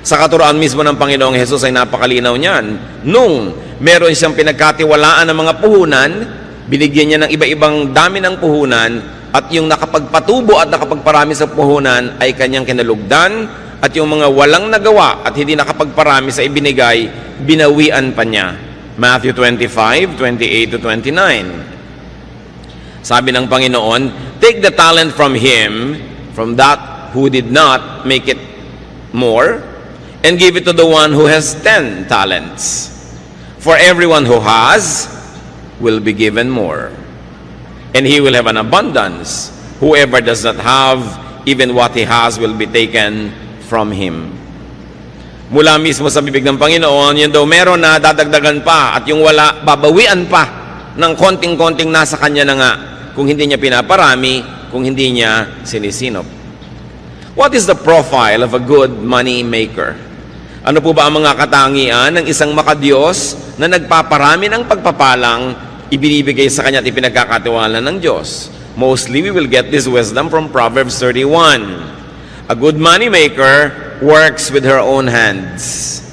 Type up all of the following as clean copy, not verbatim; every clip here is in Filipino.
Sa katuroan mismo ng Panginoong Hesus ay napakalinaw niyan. Nung meron siyang pinagkatiwalaan ng mga puhunan, binigyan niya ng iba-ibang dami ng puhunan, at yung nakapagpatubo at nakapagparami sa puhunan ay kanyang kinalugdan, at yung mga walang nagawa at hindi nakapagparami sa ibinigay, binawian pa niya. Matthew 25:28-29. Sabi ng Panginoon, take the talent from him, from that who did not make it more, and give it to the one who has 10 talents. For everyone who has will be given more, and he will have an abundance. Whoever does not have, even what he has will be taken from him. Mula mismo sa bibig ng Panginoon, yun daw meron na dadagdagan pa, at yung wala, babawian pa ng konting-konting nasa kanya na nga, kung hindi niya pinaparami, kung hindi niya sinisinop. What is the profile of a good money maker? Ano po ba ang mga katangian ng isang makadiyos na nagpaparami ng pagpapalang ibinibigay sa kanya at ipinagkakatiwala ng Diyos? Mostly, we will get this wisdom from Proverbs 31. A good money maker works with her own hands.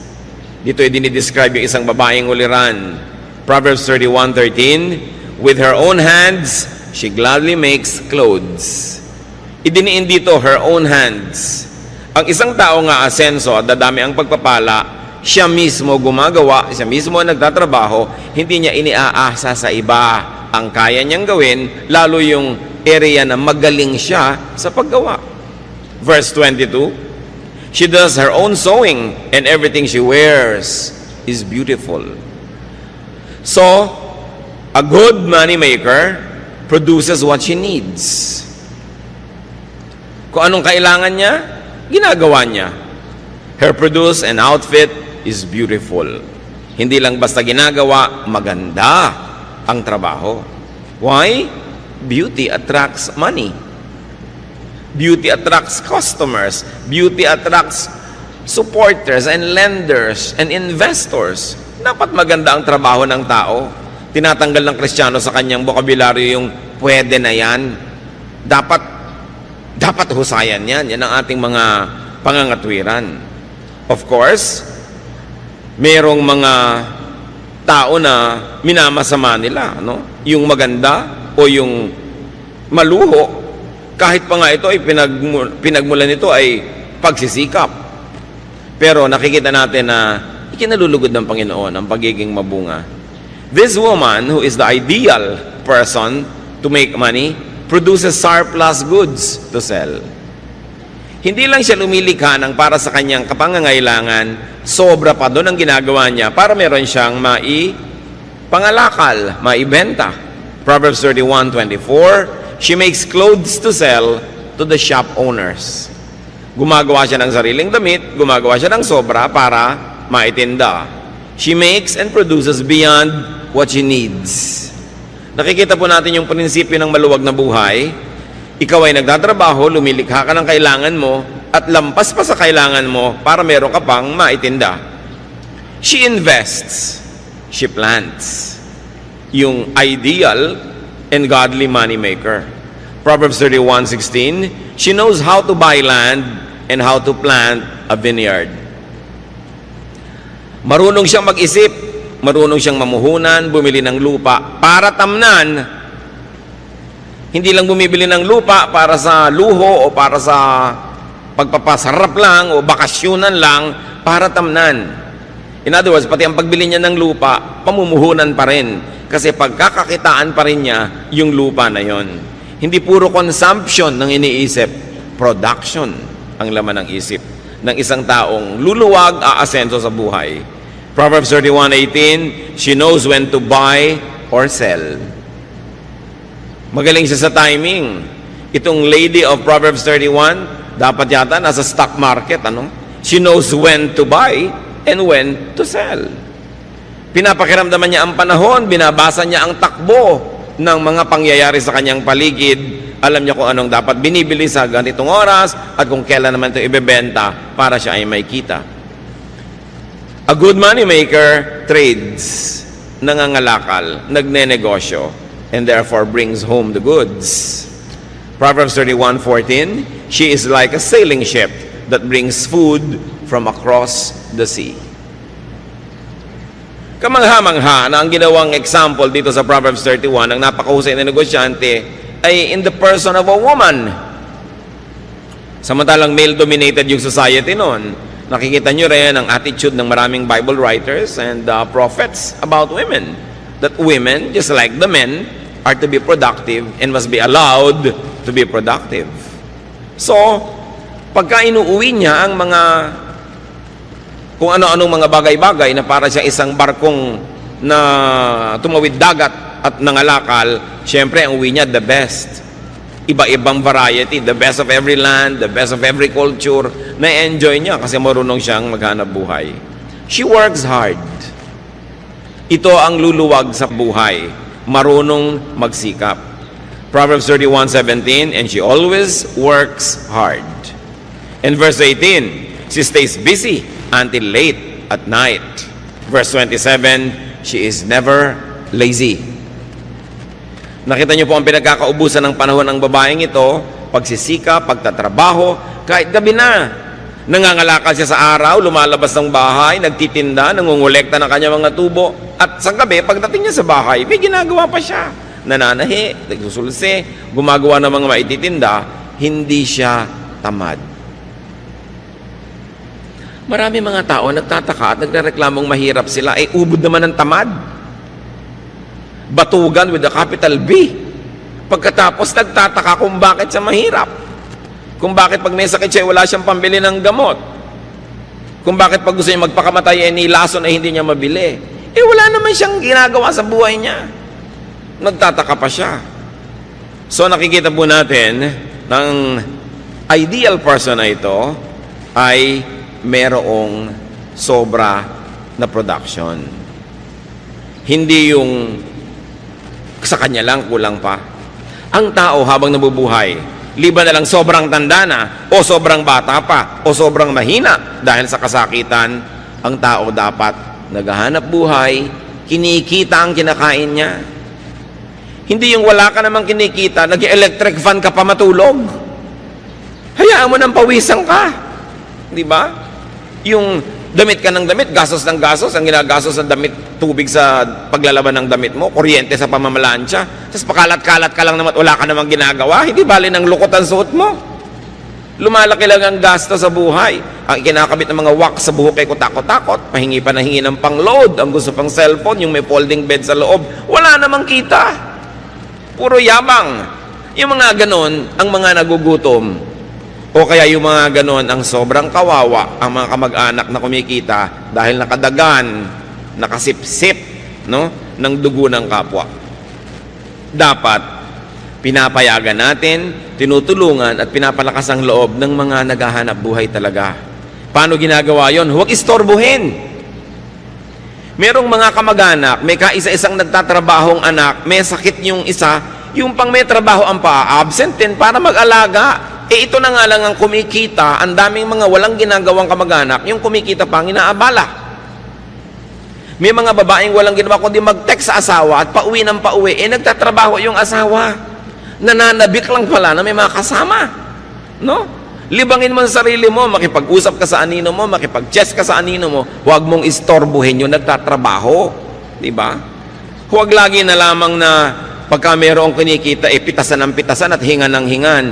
Dito ay dinidescribe yung isang babaeng uliran. Proverbs 31:13, with her own hands, she gladly makes clothes. Idiniin dito, her own hands. Ang isang tao nga asenso at dadami ang pagpapala, siya mismo gumagawa, siya mismo nagtatrabaho, hindi niya iniaasa sa iba. Ang kaya niyang gawin, lalo yung area na magaling siya sa paggawa. Verse 22, she does her own sewing, and everything she wears is beautiful. So, a good money maker produces what she needs. Kung anong kailangan niya, ginagawa niya. Her produce and outfit is beautiful. Hindi lang basta ginagawa, maganda ang trabaho. Why? Beauty attracts money. Beauty attracts customers. Beauty attracts supporters and lenders and investors. Dapat maganda ang trabaho ng tao. Tinatanggal ng Kristiyano sa kanyang bokabularyo yung pwede na yan. Dapat husayan yan. Yan ang ating mga pangangatwiran. Of course, merong mga tao na minamasama nila, no? Yung maganda o yung maluho, kahit pa nga ito ay pinagmulan nito ay pagsisikap. Pero nakikita natin na ikinalulugod ng Panginoon ang pagiging mabunga. This woman, who is the ideal person to make money, produces surplus goods to sell. Hindi lang siya lumilikha ng para sa kanyang kapangangailangan, sobra pa doon ang ginagawa niya para meron siyang pangalakal, maibenta. Proverbs 31:24, she makes clothes to sell to the shop owners. Gumagawa siya ng sariling damit, gumagawa siya ng sobra para maitinda. She makes and produces beyond what she needs. Nakikita po natin yung prinsipyo ng maluwag na buhay. Ikaw ay nagtatrabaho, lumilikha ka ng kailangan mo, at lampas pa sa kailangan mo para meron ka pang maitinda. She invests. She plants. Yung ideal and godly money maker. Proverbs 31:16, she knows how to buy land and how to plant a vineyard. Marunong siyang mag-isip, marunong siyang mamuhunan, bumili ng lupa para tamnan. Hindi lang bumibili ng lupa para sa luho o para sa pagpapasarap lang o bakasyonan lang, para tamnan. In other words, pati ang pagbili niya ng lupa, pamumuhunan pa rin. Kasi pagkakakitaan pa rin niya yung lupa na yon. Hindi puro consumption ng iniisip, production ang laman ng isip ng isang taong luluwag, aasenso sa buhay. Proverbs 31:18, she knows when to buy or sell. Magaling siya sa timing. Itong lady of Proverbs 31, dapat yata nasa stock market, ano? She knows when to buy and when to sell. Pinapakiramdaman niya ang panahon, binabasa niya ang takbo ng mga pangyayari sa kanyang paligid. Alam niya kung anong dapat binibili sa ganitong oras at kung kailan naman ito ibebenta para siya ay may kita. A good money maker trades, nangangalakal, nagnenegosyo, and therefore brings home the goods. Proverbs 31:14, she is like a sailing ship that brings food from across the sea. Kamangha-mangha na ang ginawang example dito sa Proverbs 31 ng napakahusay na negosyante ay in the person of a woman. Samantalang male-dominated yung society noon, nakikita nyo rin ang attitude ng maraming Bible writers and prophets about women. That women, just like the men, are to be productive and must be allowed to be productive. So, pagka inuuwi niya ang mga kung ano-anong mga bagay-bagay na para siya isang barkong na tumawid dagat at nangalakal, syempre ang uwi niya the best. Iba-ibang variety, the best of every land, the best of every culture, na-enjoy niya kasi marunong siyang maghanap buhay. She works hard. Ito ang luluwag sa buhay, marunong magsikap. Proverbs 31:17, and she always works hard. And verse 18, she stays busy until late at night. Verse 27, she is never lazy. Nakita niyo po ang pinagkakaubusan ng panahon ng babaeng ito, pagsisika, pagtatrabaho, kahit gabi na. Nangangalakal siya sa araw, lumalabas ng bahay, nagtitinda, nangungulekta ng kanyang mga tubo. At sa gabi, pagdating niya sa bahay, may ginagawa pa siya. Nananahi, nagsusulse, gumagawa ng mga maititinda, hindi siya tamad. Marami mga tao nagtataka at nagrereklamong mahirap sila, ay ubod naman ng tamad. Batugan with a capital B. Pagkatapos nagtataka kung bakit siya mahirap. Kung bakit pag may sakit siya, wala siyang pambili ng gamot. Kung bakit pag gusto niya magpakamatay, nilason ay hindi niya mabili. Wala naman siyang ginagawa sa buhay niya. Nagtataka pa siya. So nakikita po natin ng ideal person na ito ay merong sobra na production. Hindi yung sa kanya lang, kulang pa. Ang tao habang nabubuhay, liban na lang sobrang tanda na, o sobrang bata pa, o sobrang mahina dahil sa kasakitan, ang tao dapat naghahanap buhay, kinikita ang kinakain niya. Hindi yung wala ka namang kinikita, nag-electric fan ka pa matulog. Hayaan mo nang pawisan ka. Di ba? Yung damit ka ng damit, gasos ng gasos, ang ginagastos ng damit, tubig sa paglalaban ng damit mo, kuryente sa pamamalansya, tapos pakalat-kalat ka lang naman, wala ka namang ginagawa, hindi bali ng lukot ang suot mo. Lumalaki lang ang gasto sa buhay. Ang kinakabit ng mga wax sa buhok ay kutakot-takot, pahingi pa na hingi ng pang-load, ang gusto pang cellphone, yung may folding bed sa loob, wala namang kita. Puro yabang. Yung mga ganon, ang mga nagugutom, o kaya yung mga ganon, ang sobrang kawawa, ang mga kamag-anak na kumikita dahil nakadagan, nakasipsip, no, ng dugo ng kapwa. Dapat, pinapayagan natin, tinutulungan at pinapalakas ang loob ng mga naghahanap buhay talaga. Paano ginagawa yon? Huwag istorbohin. Merong mga kamag-anak, may kaisa-isang nagtatrabahong anak, may sakit yung isa, yung pang may trabaho ang pa-absent din para mag-alaga. Ito na nga lang ang kumikita, ang daming mga walang ginagawang kamag-anak, yung kumikita pang inaabala. May mga babaeng walang ginawa kundi mag-text sa asawa at pauwi ng pauwi, nagtatrabaho yung asawa. Nananabik lang pala na may mga kasama. No? Libangin mo sa sarili mo, makipag-usap ka sa anino mo, makipag-chess ka sa anino mo, huwag mong istorbohin yung nagtatrabaho. Diba? Huwag lagi na lamang na pagka mayroong kinikita, pitasan ng pitasan at hingan ng hingan.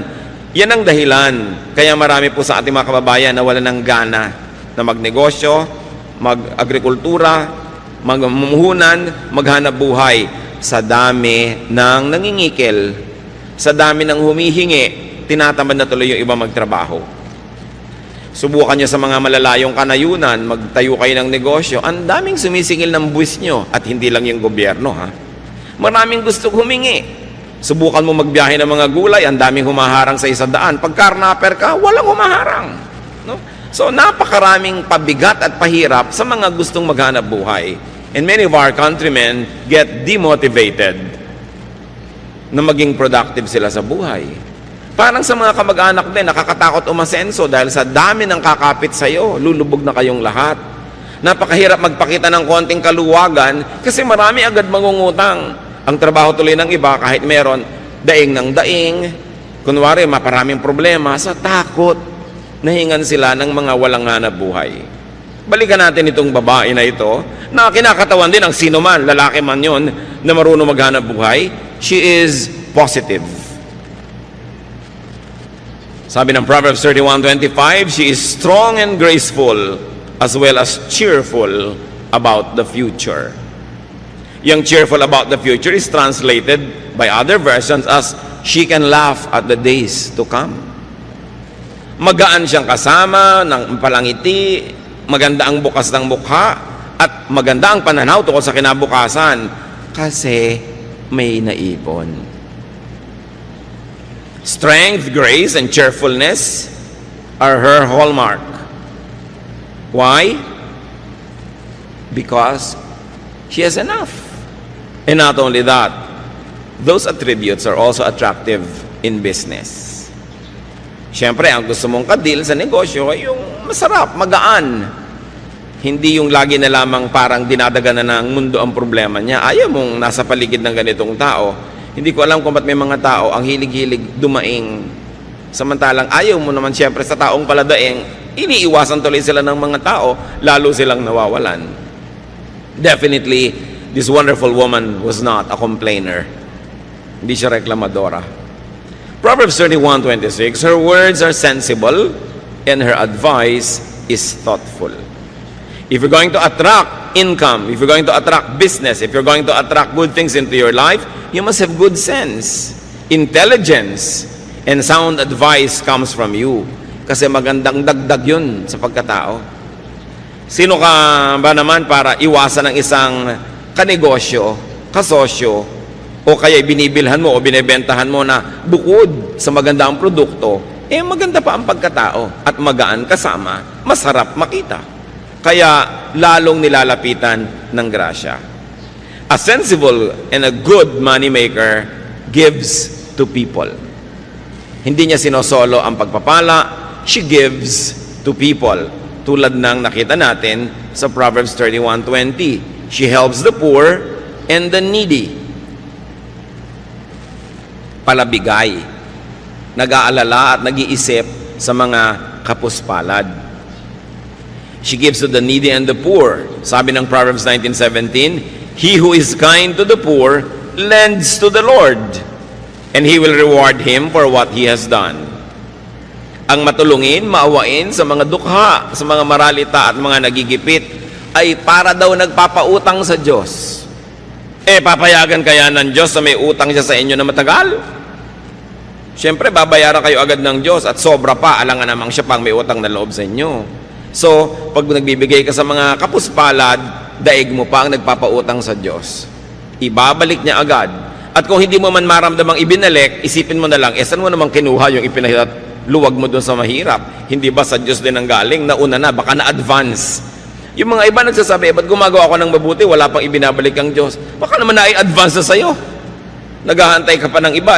Yan ang dahilan. Kaya marami po sa ating mga kababayan na wala ng gana na magnegosyo, mag-agrikultura, magmumuhunan, maghanap buhay sa dami ng nangingikil, sa dami ng humihingi, tinatamad na tuloy yung iba magtrabaho. Subukan nyo sa mga malalayong kanayunan, magtayo kayo ng negosyo, ang daming sumisingil ng buwis nyo at hindi lang yung gobyerno. Maraming gusto humingi. Subukan mo magbiyahe ng mga gulay, ang daming humaharang sa 100. Pag karnaper ka, walang humaharang. No? So, napakaraming pabigat at pahirap sa mga gustong maghanap buhay. And many of our countrymen get demotivated na maging productive sila sa buhay. Parang sa mga kamag-anak din, nakakatakot umasenso dahil sa dami ng kakapit sa'yo, lulubog na kayong lahat. Napakahirap magpakita ng konting kaluwagan kasi marami agad mangungutang. Ang trabaho tuloy ng iba, kahit meron, daing ng daing. Kunwari, maparaming problema sa takot. nahingan sila ng mga walang hanap buhay. Balikan natin itong babae na ito, na kinakatawan din ang sino man, lalaki man yon, na marunong maghanap buhay. She is positive. Sabi ng Proverbs 31:25, she is strong and graceful, as well as cheerful about the future. Yung cheerful about the future is translated by other versions as she can laugh at the days to come. Magaan siyang kasama, ng palangiti, maganda ang bukas ng mukha, at maganda ang pananaw tungkol sa kinabukasan kasi may naipon. Strength, grace, and cheerfulness are her hallmark. Why? Because she has enough. And not only that, those attributes are also attractive in business. Siyempre, ang gusto mong kadil sa negosyo ay yung masarap, magaan. Hindi yung lagi na lamang parang dinadaganan ng mundo ang problema niya. Ayaw mong nasa paligid ng ganitong tao. Hindi ko alam kung ba't may mga tao ang hilig-hilig dumaing. Samantalang ayaw mo naman siyempre sa taong paladaing, iniiwasan tuloy sila ng mga tao, lalo silang nawawalan. Definitely, this wonderful woman was not a complainer. Hindi siya reklamadora. Proverbs 31:26, her words are sensible and her advice is thoughtful. If you're going to attract income, if you're going to attract business, if you're going to attract good things into your life, you must have good sense, intelligence, and sound advice comes from you. Kasi magandang dagdag yun sa pagkatao. Sino ka ba naman para iwasan ng isang kanegosyo, kasosyo, o kaya binibilhan mo o binibentahan mo na bukod sa maganda ang produkto, maganda pa ang pagkatao at magaan kasama, masarap makita. Kaya lalong nilalapitan ng grasya. A sensible and a good moneymaker gives to people. Hindi niya sinosolo ang pagpapala, she gives to people. Tulad ng nakita natin sa Proverbs 31:20. She helps the poor and the needy. Palabigay. Nag-aalala at nag-iisip sa mga kapuspalad. She gives to the needy and the poor. Sabi ng Proverbs 19:17, he who is kind to the poor lends to the Lord, and He will reward him for what he has done. Ang matulungin, maawain sa mga dukha, sa mga maralita at mga nagigipit, ay para daw nagpapautang sa Diyos. Papayagan kaya ng Diyos na may utang siya sa inyo na matagal? Siyempre, babayaran kayo agad ng Diyos at sobra pa, alangan namang siya pang may utang na loob sa inyo. So, pag nagbibigay ka sa mga kapuspalad, daig mo pa ang nagpapautang sa Diyos. Ibabalik niya agad. At kung hindi mo man maramdamang ibinalik, isipin mo na lang, saan mo namang kinuha yung luwag mo doon sa mahirap? Hindi ba sa Diyos din ang galing? Nauna na, baka na-advance. Yung mga iba nagsasabi, ba't gumagawa ako ng mabuti, wala pang ibinabalik ang Diyos? Baka naman na-advance na sa'yo. Naghahantay ka pa ng iba,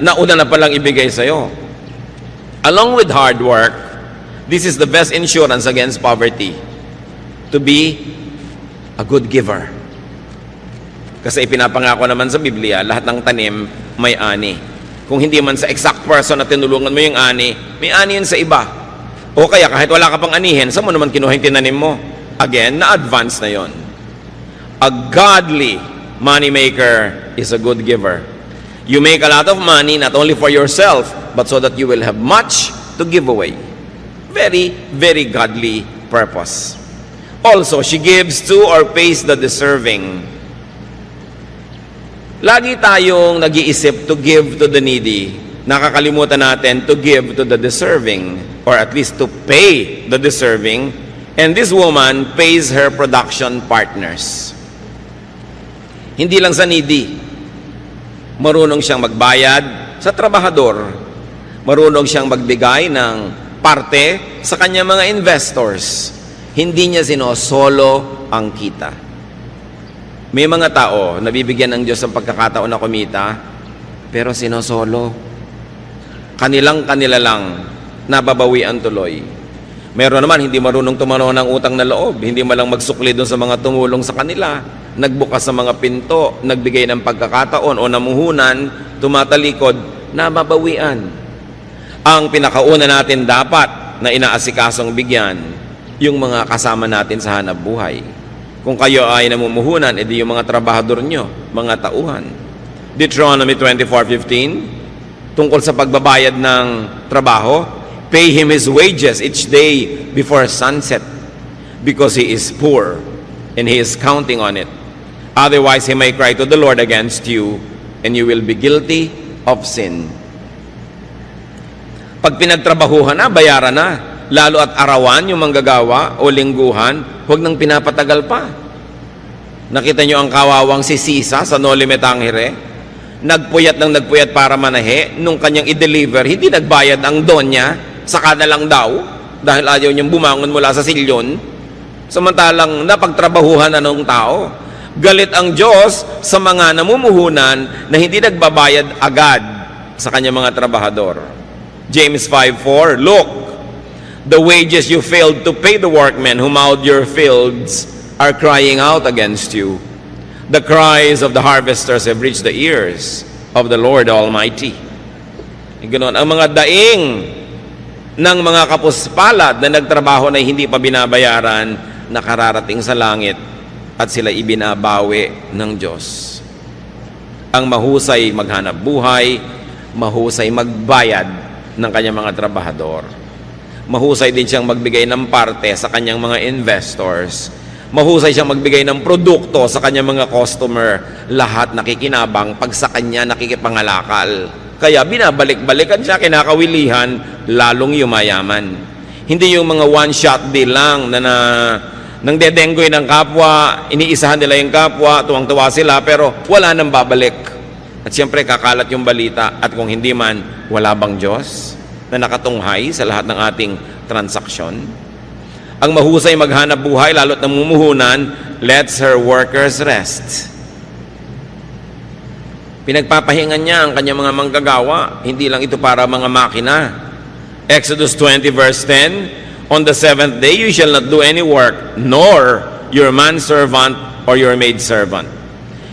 nauna na palang ibigay sa'yo. Along with hard work, this is the best insurance against poverty. To be a good giver. Kasi ipinapangako naman sa Biblia, lahat ng tanim may ani. Kung hindi man sa exact person na tinulungan mo yung ani, may ani yun sa iba. O kaya kahit wala ka pang anihin, saan mo naman kinuha yung tinanim mo? Again, na-advance na yon. A godly moneymaker is a good giver. You make a lot of money not only for yourself, but so that you will have much to give away. Very, very godly purpose. Also, she gives to or pays the deserving. Lagi tayong nag-iisip to give to the needy. Nakakalimutan natin to give to the deserving, or at least to pay the deserving. And this woman pays her production partners. Hindi lang sa needy. Marunong siyang magbayad sa trabahador. Marunong siyang magbigay ng parte sa kanyang mga investors. Hindi niya sinosolo ang kita. May mga tao na bibigyan ng Diyos ng pagkakataon na kumita, pero sinosolo. Kanila lang nababawian tuloy. Meron naman hindi marunong tumanaw ng utang na loob, hindi malang magsukli doon sa mga tumulong sa kanila, nagbukas sa mga pinto, nagbigay ng pagkakataon o namuhunan, tumatalikod, nababawian. Ang pinakauna natin dapat na inaasikasong bigyan yung mga kasama natin sa hanap buhay. Kung kayo ay namumuhunan, edi yung mga trabahador nyo, mga tauhan. Deuteronomy 24:15, tungkol sa pagbabayad ng trabaho, pay him his wages each day before sunset, because he is poor, and he is counting on it. Otherwise, he may cry to the Lord against you, and you will be guilty of sin. Pag pinagtrabahuhan na, bayaran na. Lalo at arawan yung manggagawa o lingguhan, huwag nang pinapatagal pa. Nakita nyo ang kawawang si Sisa sa No Limit Tangere? Nagpuyat ng nagpuyat para manahe. Nung kanyang i-deliver, hindi nagbayad ang donya, saka na lang daw, dahil ayaw niyang bumangon mula sa silyon. Samantalang napagtrabahuhan na ng tao. Galit ang Diyos sa mga namumuhunan na hindi nagbabayad agad sa kanyang mga trabahador. James 5:4, look, the wages you failed to pay the workmen who mowed your fields are crying out against you. The cries of the harvesters have reached the ears of the Lord Almighty. Ganoon, ang mga daing ng mga kapuspalad na nagtrabaho na hindi pa binabayaran, nakararating sa langit at sila ibinabawi ng Diyos. Ang mahusay maghanap buhay, mahusay magbayad ng kanyang mga trabahador. Mahusay din siyang magbigay ng parte sa kanyang mga investors. Mahusay siyang magbigay ng produkto sa kanyang mga customer. Lahat nakikinabang pag sa kanya nakikipangalakal. Kaya binabalik-balikan siya, kinakawilihan, lalong yumayaman. Hindi yung mga one-shot deal lang na nang dedenggoy ng kapwa, iniisahan nila yung kapwa, tuwang-tuwa sila, pero wala nang babalik. At siyempre, kakalat yung balita. At kung hindi man, wala bang Diyos na nakatunghay sa lahat ng ating transaksyon? Ang mahusay maghanap buhay, lalo't namumuhunan, lets her workers rest. Pinagpapahingan niya ang kanyang mga manggagawa. Hindi lang ito para mga makina. Exodus 20:10, on the seventh day you shall not do any work, nor your manservant or your maidservant.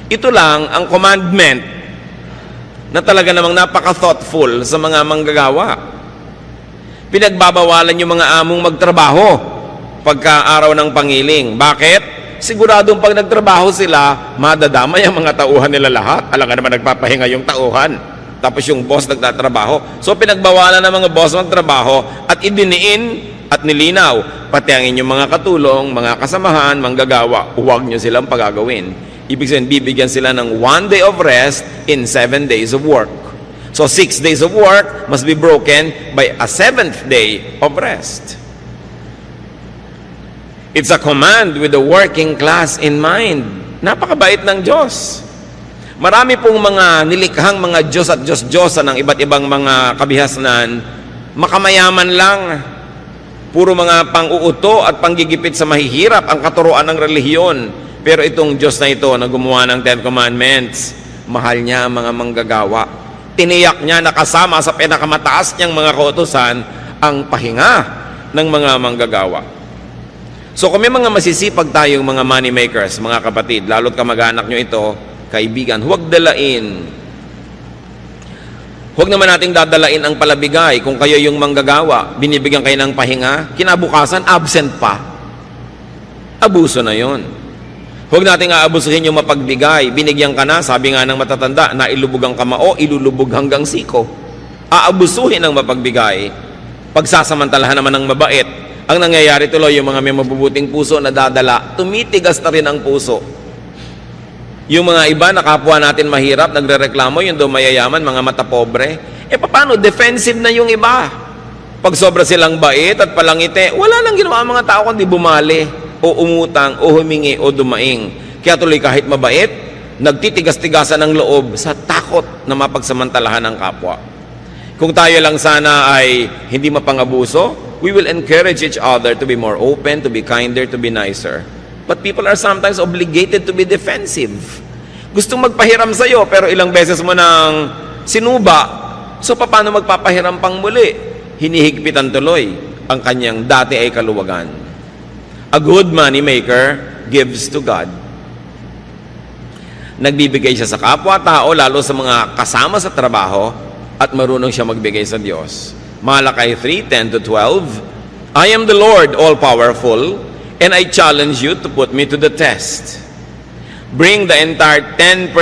Ito lang ang commandment na talaga namang napaka-thoughtful sa mga manggagawa. Pinagbabawalan yung mga among magtrabaho pagka araw ng pangiling. Bakit? Siguradong pag nagtrabaho sila, madadamay ang mga tauhan nila lahat. Alam nga naman nagpapahinga yung tauhan. Tapos yung boss nagtatrabaho. So pinagbawalan ng mga boss magtrabaho at idiniin at nilinaw. Pati ang inyong mga katulong, mga kasamahan, manggagawa, huwag nyo silang pagagawin. Ibig sabihin, bibigyan sila ng 1 day of rest in 7 days of work. So 6 days of work must be broken by a 7th day of rest. It's a command with the working class in mind. Napakabait ng Diyos. Marami pong mga nilikhang mga Diyos at Diyos-Diyosa ng iba't ibang mga kabihasnan, makamayaman lang. Puro mga pang-uuto at panggigipit sa mahihirap ang katuruan ng relihiyon. Pero itong Diyos na ito na gumawa ng 10 Commandments, mahal niya ang mga manggagawa. Tiniyak niya na kasama sa pinakamataas niyang mga kautusan ang pahinga ng mga manggagawa. So kung may mga masisipag tayong mga money makers, mga kapatid, lalo't kamag-anak nyo ito, kaibigan, huwag dalain. Huwag naman nating dadalain ang palabigay. Kung kayo yung manggagawa, binibigyan kayo ng pahinga, kinabukasan, absent pa. Abuso na yon. Huwag nating aabusuhin yung mapagbigay. Binigyan ka na, sabi nga ng matatanda, na ilubog ang kamao, ilulubog hanggang siko. Aabusuhin ang mapagbigay. Pagsasamantalahan naman ng mabait. Ang nangyayari tuloy, yung mga may mabubuting puso na dadala, tumitigas na rin ang puso. Yung mga iba na kapwa natin mahirap, nagrereklamo, yung daw mayayaman, mga mata pobre. Paano? Defensive na yung iba. Pag sobra silang bait at palangite, wala nang ginawa ang mga tao kundi bumali o umutang, o humingi, o dumaing. Kaya tuloy kahit mabait, nagtitigas-tigasan ng loob sa takot na mapagsamantalahan ng kapwa. Kung tayo lang sana ay hindi mapangabuso, we will encourage each other to be more open, to be kinder, to be nicer. But people are sometimes obligated to be defensive. Gustong magpahiram sa'yo, pero ilang beses mo nang sinuba. So paano magpapahiram pang muli? Hinihigpitan tuloy ang kanyang dati ay kaluwagan. A good money maker gives to God. Nagbibigay siya sa kapwa-tao, lalo sa mga kasama sa trabaho, at marunong siya magbigay sa Diyos. Malakay 3:10-12, I am the Lord all-powerful, and I challenge you to put me to the test. Bring the entire 10%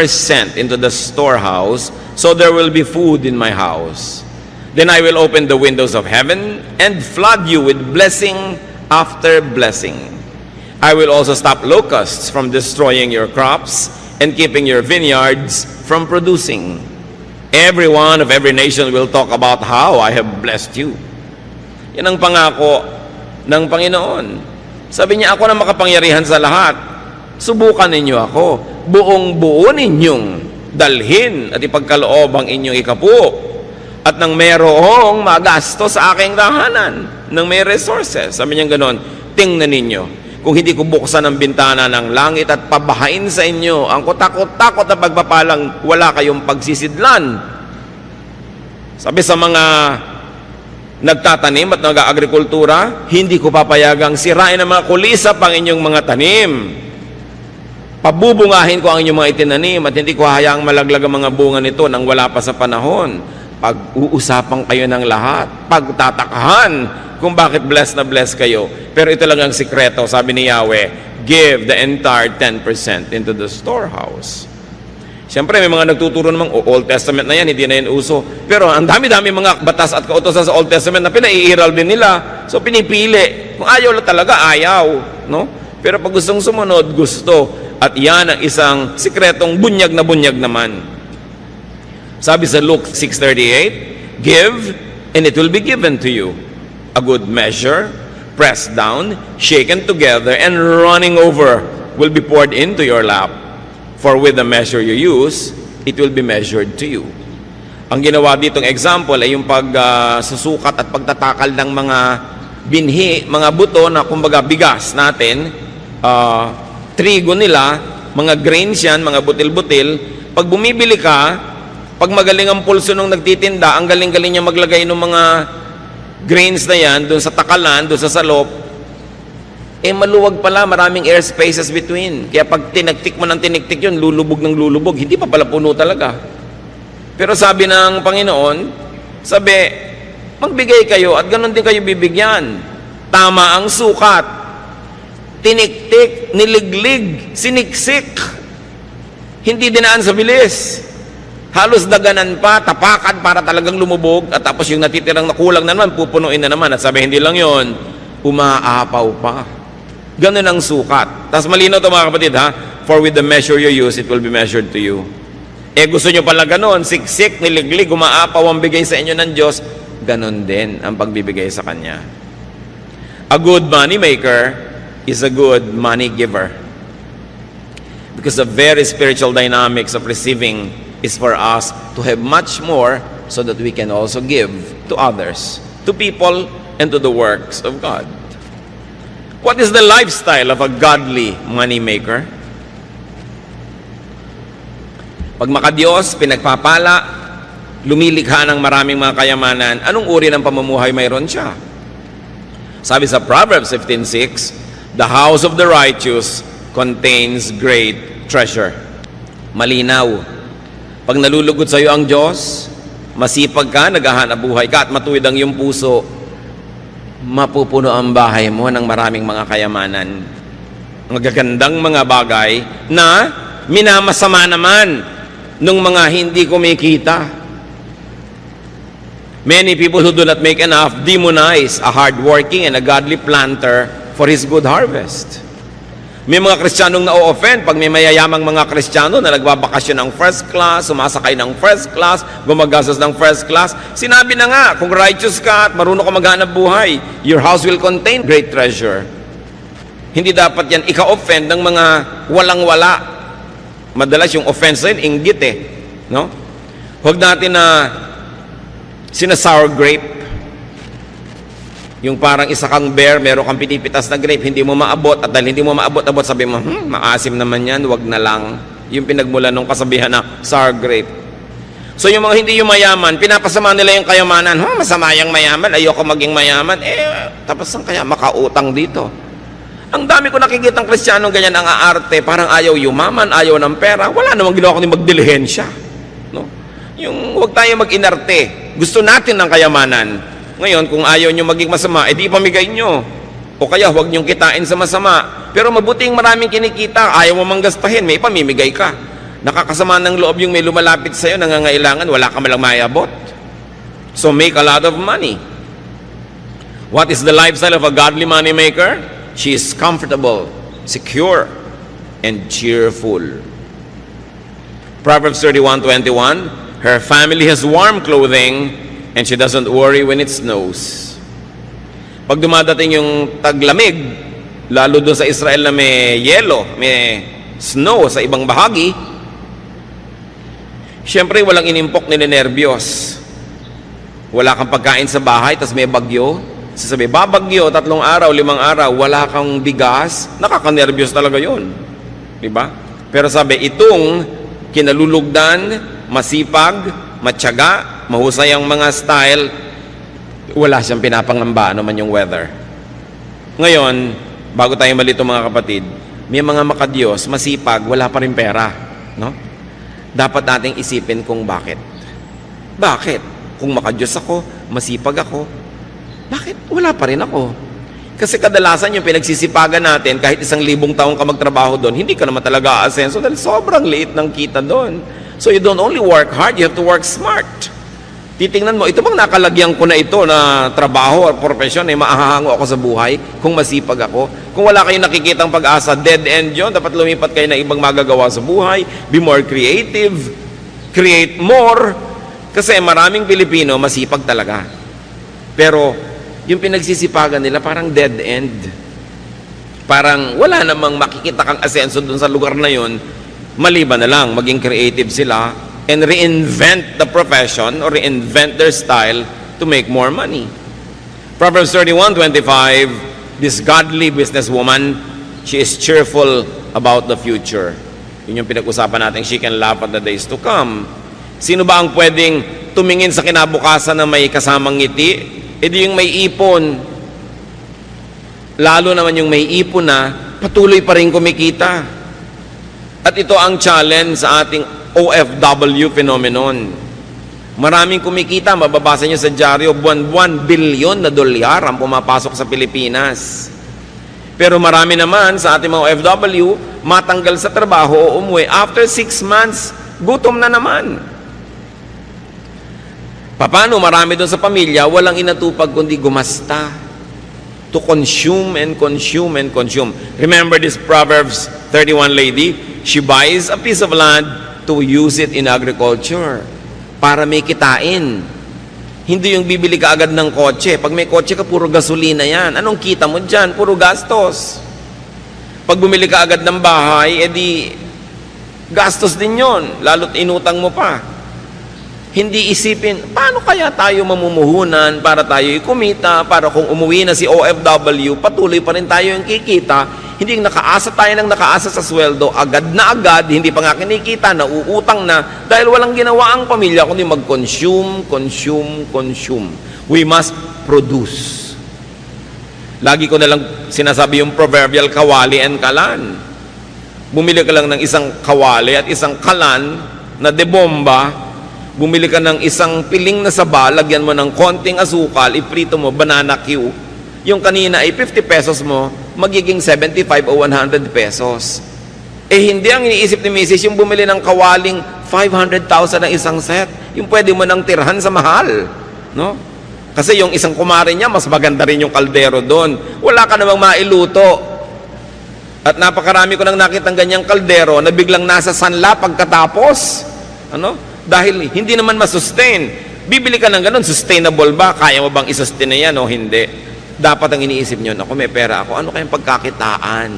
into the storehouse, so there will be food in my house. Then I will open the windows of heaven and flood you with blessing after blessing. I will also stop locusts from destroying your crops and keeping your vineyards from producing. Everyone of every nation will talk about how I have blessed you. Yan ang pangako ng Panginoon. Sabi niya, ako na makapangyarihan sa lahat. Subukan ninyo ako. Buong-buo ninyong dalhin at ipagkaloob ang inyong ikapu. At nang merong magasto sa aking tahanan, nang may resources. Sabi niya gano'n, tingnan ninyo. Kung hindi ko buksan ang bintana ng langit at pabahain sa inyo ang kutakot-takot na pagpapalang wala kayong pagsisidlan. Sabi sa mga nagtatanim at nag-aagrikultura, hindi ko papayagang sirain ang mga kulisap ang inyong mga tanim. Pabubungahin ko ang inyong mga itinanim at hindi ko hayaang malaglag ang mga bunga nito nang wala pa sa panahon. Pag-uusapan kayo ng lahat, pagtatakahan kung bakit blessed na blessed kayo. Pero ito lang ang sikreto, sabi ni Yahweh, give the entire 10% into the storehouse. Siyempre, may mga nagtuturo namang Old Testament na yan, hindi na yan uso. Pero ang dami-dami mga batas at kautosan sa Old Testament na pinaiiral din nila. So, pinipili. Kung ayaw lang talaga, ayaw. No? Pero pag gustong sumunod, gusto. At yan ang isang sikretong bunyag na bunyag naman. Sabi sa Luke 6:38, give, and it will be given to you. A good measure, pressed down, shaken together, and running over will be poured into your lap. For with the measure you use, it will be measured to you. Ang ginawa ditong example ay yung pagsusukat at pagtatakal ng mga binhi, mga buto na kumbaga bigas natin, trigo nila, mga grains yan, mga butil-butil. Pag bumibili ka, pag magaling ang pulso nung nagtitinda, ang galing-galing niya maglagay ng mga grains na yan, dun sa takalan, dun sa salop, maluwag pala, maraming air spaces between. Kaya pag tinagtik mo ng tinigtik yun, lulubog ng lulubog, hindi pa pala puno talaga. Pero sabi ng Panginoon, sabi, magbigay kayo at ganun din kayo bibigyan. Tama ang sukat. Tiniktik, niliglig, siniksik. Hindi dinaan sa bilis. Halos daganan pa, tapakan para talagang lumubog, at tapos yung natitirang nakulang na naman, pupunuin na naman. At sabi, hindi lang yon, umaapaw pa. Ganun ang sukat. Tapos malinaw ito mga kapatid, ha? For with the measure you use, it will be measured to you. Gusto nyo pala ganun, siksik, niliglig, umaapaw ang bigay sa inyo ng Diyos, ganun din ang pagbibigay sa Kanya. A good money maker is a good money giver. Because the very spiritual dynamics of receiving is for us to have much more so that we can also give to others, to people, and to the works of God. What is the lifestyle of a godly money maker? Pag makadiyos, pinagpapala, lumilikha ng maraming mga kayamanan, anong uri ng pamumuhay mayroon siya? Sabi sa Proverbs 15:6, the house of the righteous contains great treasure. Malinaw. Pag nalulugod sa iyo ang Diyos, masipag ka, naghahanap buhay ka, at matuwid ang iyong puso, mapupuno ang bahay mo ng maraming mga kayamanan. Magagandang mga bagay na minamasama naman ng mga hindi kumikita. Many people who do not make enough demonize a hardworking and a godly planter for his good harvest. May mga Kristiyanong na-offend pag may mayayamang mga Kristiyano na nagbabakasyon ng first class, sumasakay ng first class, gumagastos ng first class. Sinabi na nga, kung righteous ka at marunong ka maghanap buhay, your house will contain great treasure. Hindi dapat yan ika-offend ng mga walang-wala. Madalas yung offense na yun, inggit eh. No? Huwag natin na sina-sour grape. Yung parang isa kang bear, meron kang pinipitas na grape, hindi mo maabot, at dahil hindi mo maabot-abot, sabi mo, maasim naman yan, wag na lang. Yung pinagmulan ng kasabihan na sour grape. So yung mga hindi yung mayaman, pinapasama nila yung kayamanan. Masama yung mayaman, ayoko maging mayaman. Tapos saan kaya makautang dito? Ang dami ko nakikita ng Kristiyanong ganyan ang aarte, parang ayaw yumaman, ayaw ng pera. Wala namang ginawa kundi magdilihensya. No? Yung huwag tayo mag-inarte. Gusto natin ng kayamanan. Ngayon, kung ayaw nyo maging masama, edi ipamigay nyo. O kaya huwag nyong kitain sa masama. Pero mabuting maraming kinikita, ayaw mo manggastahin, may ipamimigay ka. Nakakasama ng loob yung may lumalapit sa'yo, nangangailangan, wala ka malang mayabot. So make a lot of money. What is the lifestyle of a godly money maker? She is comfortable, secure, and cheerful. Proverbs 31:21, her family has warm clothing, and she doesn't worry when it snows. Pag dumadating yung taglamig, lalo doon sa Israel na may yelo, may snow sa ibang bahagi, siyempre walang inimpok, ninenervyos. Wala kang pagkain sa bahay, tas may bagyo. Sasabi, babagyo, 3 araw, 5 araw, wala kang bigas, nakaka-nervyos talaga yun. Diba? Pero sabi, itong kinalulugdan, masipag, matyaga, mahusay ang mga style, wala siyang pinapangamba, ano man yung weather. Ngayon, bago tayo malito mga kapatid, may mga makadiyos, masipag, wala pa rin pera. No? Dapat nating isipin kung bakit. Bakit? Kung makadiyos ako, masipag ako, bakit wala pa rin ako? Kasi kadalasan yung pinagsisipagan natin, kahit 1,000 taong ka magtrabaho doon, hindi ka naman talaga aasenso dahil sobrang liit ng kita doon. So you don't only work hard, you have to work smart. Titingnan mo, ito bang nakalagyan ko na ito na trabaho or profesyon, maahahango ako sa buhay kung masipag ako? Kung wala kayong nakikitang pag-asa, dead end yun, dapat lumipat kayo na ibang magagawa sa buhay, be more creative, create more, kasi maraming Pilipino masipag talaga. Pero yung pinagsisipagan nila parang dead end. Parang wala namang makikita kang asenso dun sa lugar na yun, maliban na lang maging creative sila and reinvent the profession or reinvent their style to make more money. Proverbs 31:25, this godly businesswoman, she is cheerful about the future. Yun yung pinag-usapan natin, she can laugh at the days to come. Sino ba ang pwedeng tumingin sa kinabukasan na may kasamang ngiti? E di yung may ipon. Lalo naman yung may ipon na patuloy pa rin kumikita. At ito ang challenge sa ating OFW phenomenon. Maraming kumikita, mababasa nyo sa dyaryo, buwan-buwan, bilyon na dolyar ang pumapasok sa Pilipinas. Pero marami naman sa ating mga OFW, matanggal sa trabaho o umuwi. After 6 months, gutom na naman. Paano marami doon sa pamilya, walang inatupag kundi gumasta. To consume and consume and consume. Remember this Proverbs 31 lady? She buys a piece of land to use it in agriculture. Para may kitain. Hindi yung bibili ka agad ng kotse. Pag may kotse ka, puro gasolina yan. Anong kita mo dyan? Puro gastos. Pag bumili ka agad ng bahay, edi gastos din yon. Lalo't inutang mo pa. Hindi isipin, paano kaya tayo mamumuhunan para tayo kumita, para kung umuwi na si OFW, patuloy pa rin tayo yung kikita, hindi nakaasa tayo ng nakaasa sa sweldo, agad na agad, hindi pa nga kinikita, nauutang na, dahil walang ginawa ang pamilya, kundi mag-consume, consume, consume. We must produce. Lagi ko na lang sinasabi yung proverbial kawali and kalan. Bumili ka lang ng isang kawali at isang kalan na debomba. Bumili ka ng isang piling na saba, lagyan mo ng konting asukal, iprito mo, banana Q. Yung kanina ay 50 pesos mo, magiging 75 o 100 pesos. Eh hindi ang iniisip ni Mrs. yung bumili ng kawaling 500,000 ng isang set. Yung pwede mo nang tirhan sa mahal. No? Kasi yung isang kumare niya, mas maganda rin yung kaldero doon. Wala ka namang mailuto. At napakarami ko nang nakitang ganyang kaldero na biglang nasa sanla pagkatapos. Ano? Dahil hindi naman masustain. Bibili ka ng ganun, sustainable ba? Kaya mo bang isustain na yan o hindi? Dapat ang iniisip nyo, ako may pera ako, ano kayang pagkakitaan?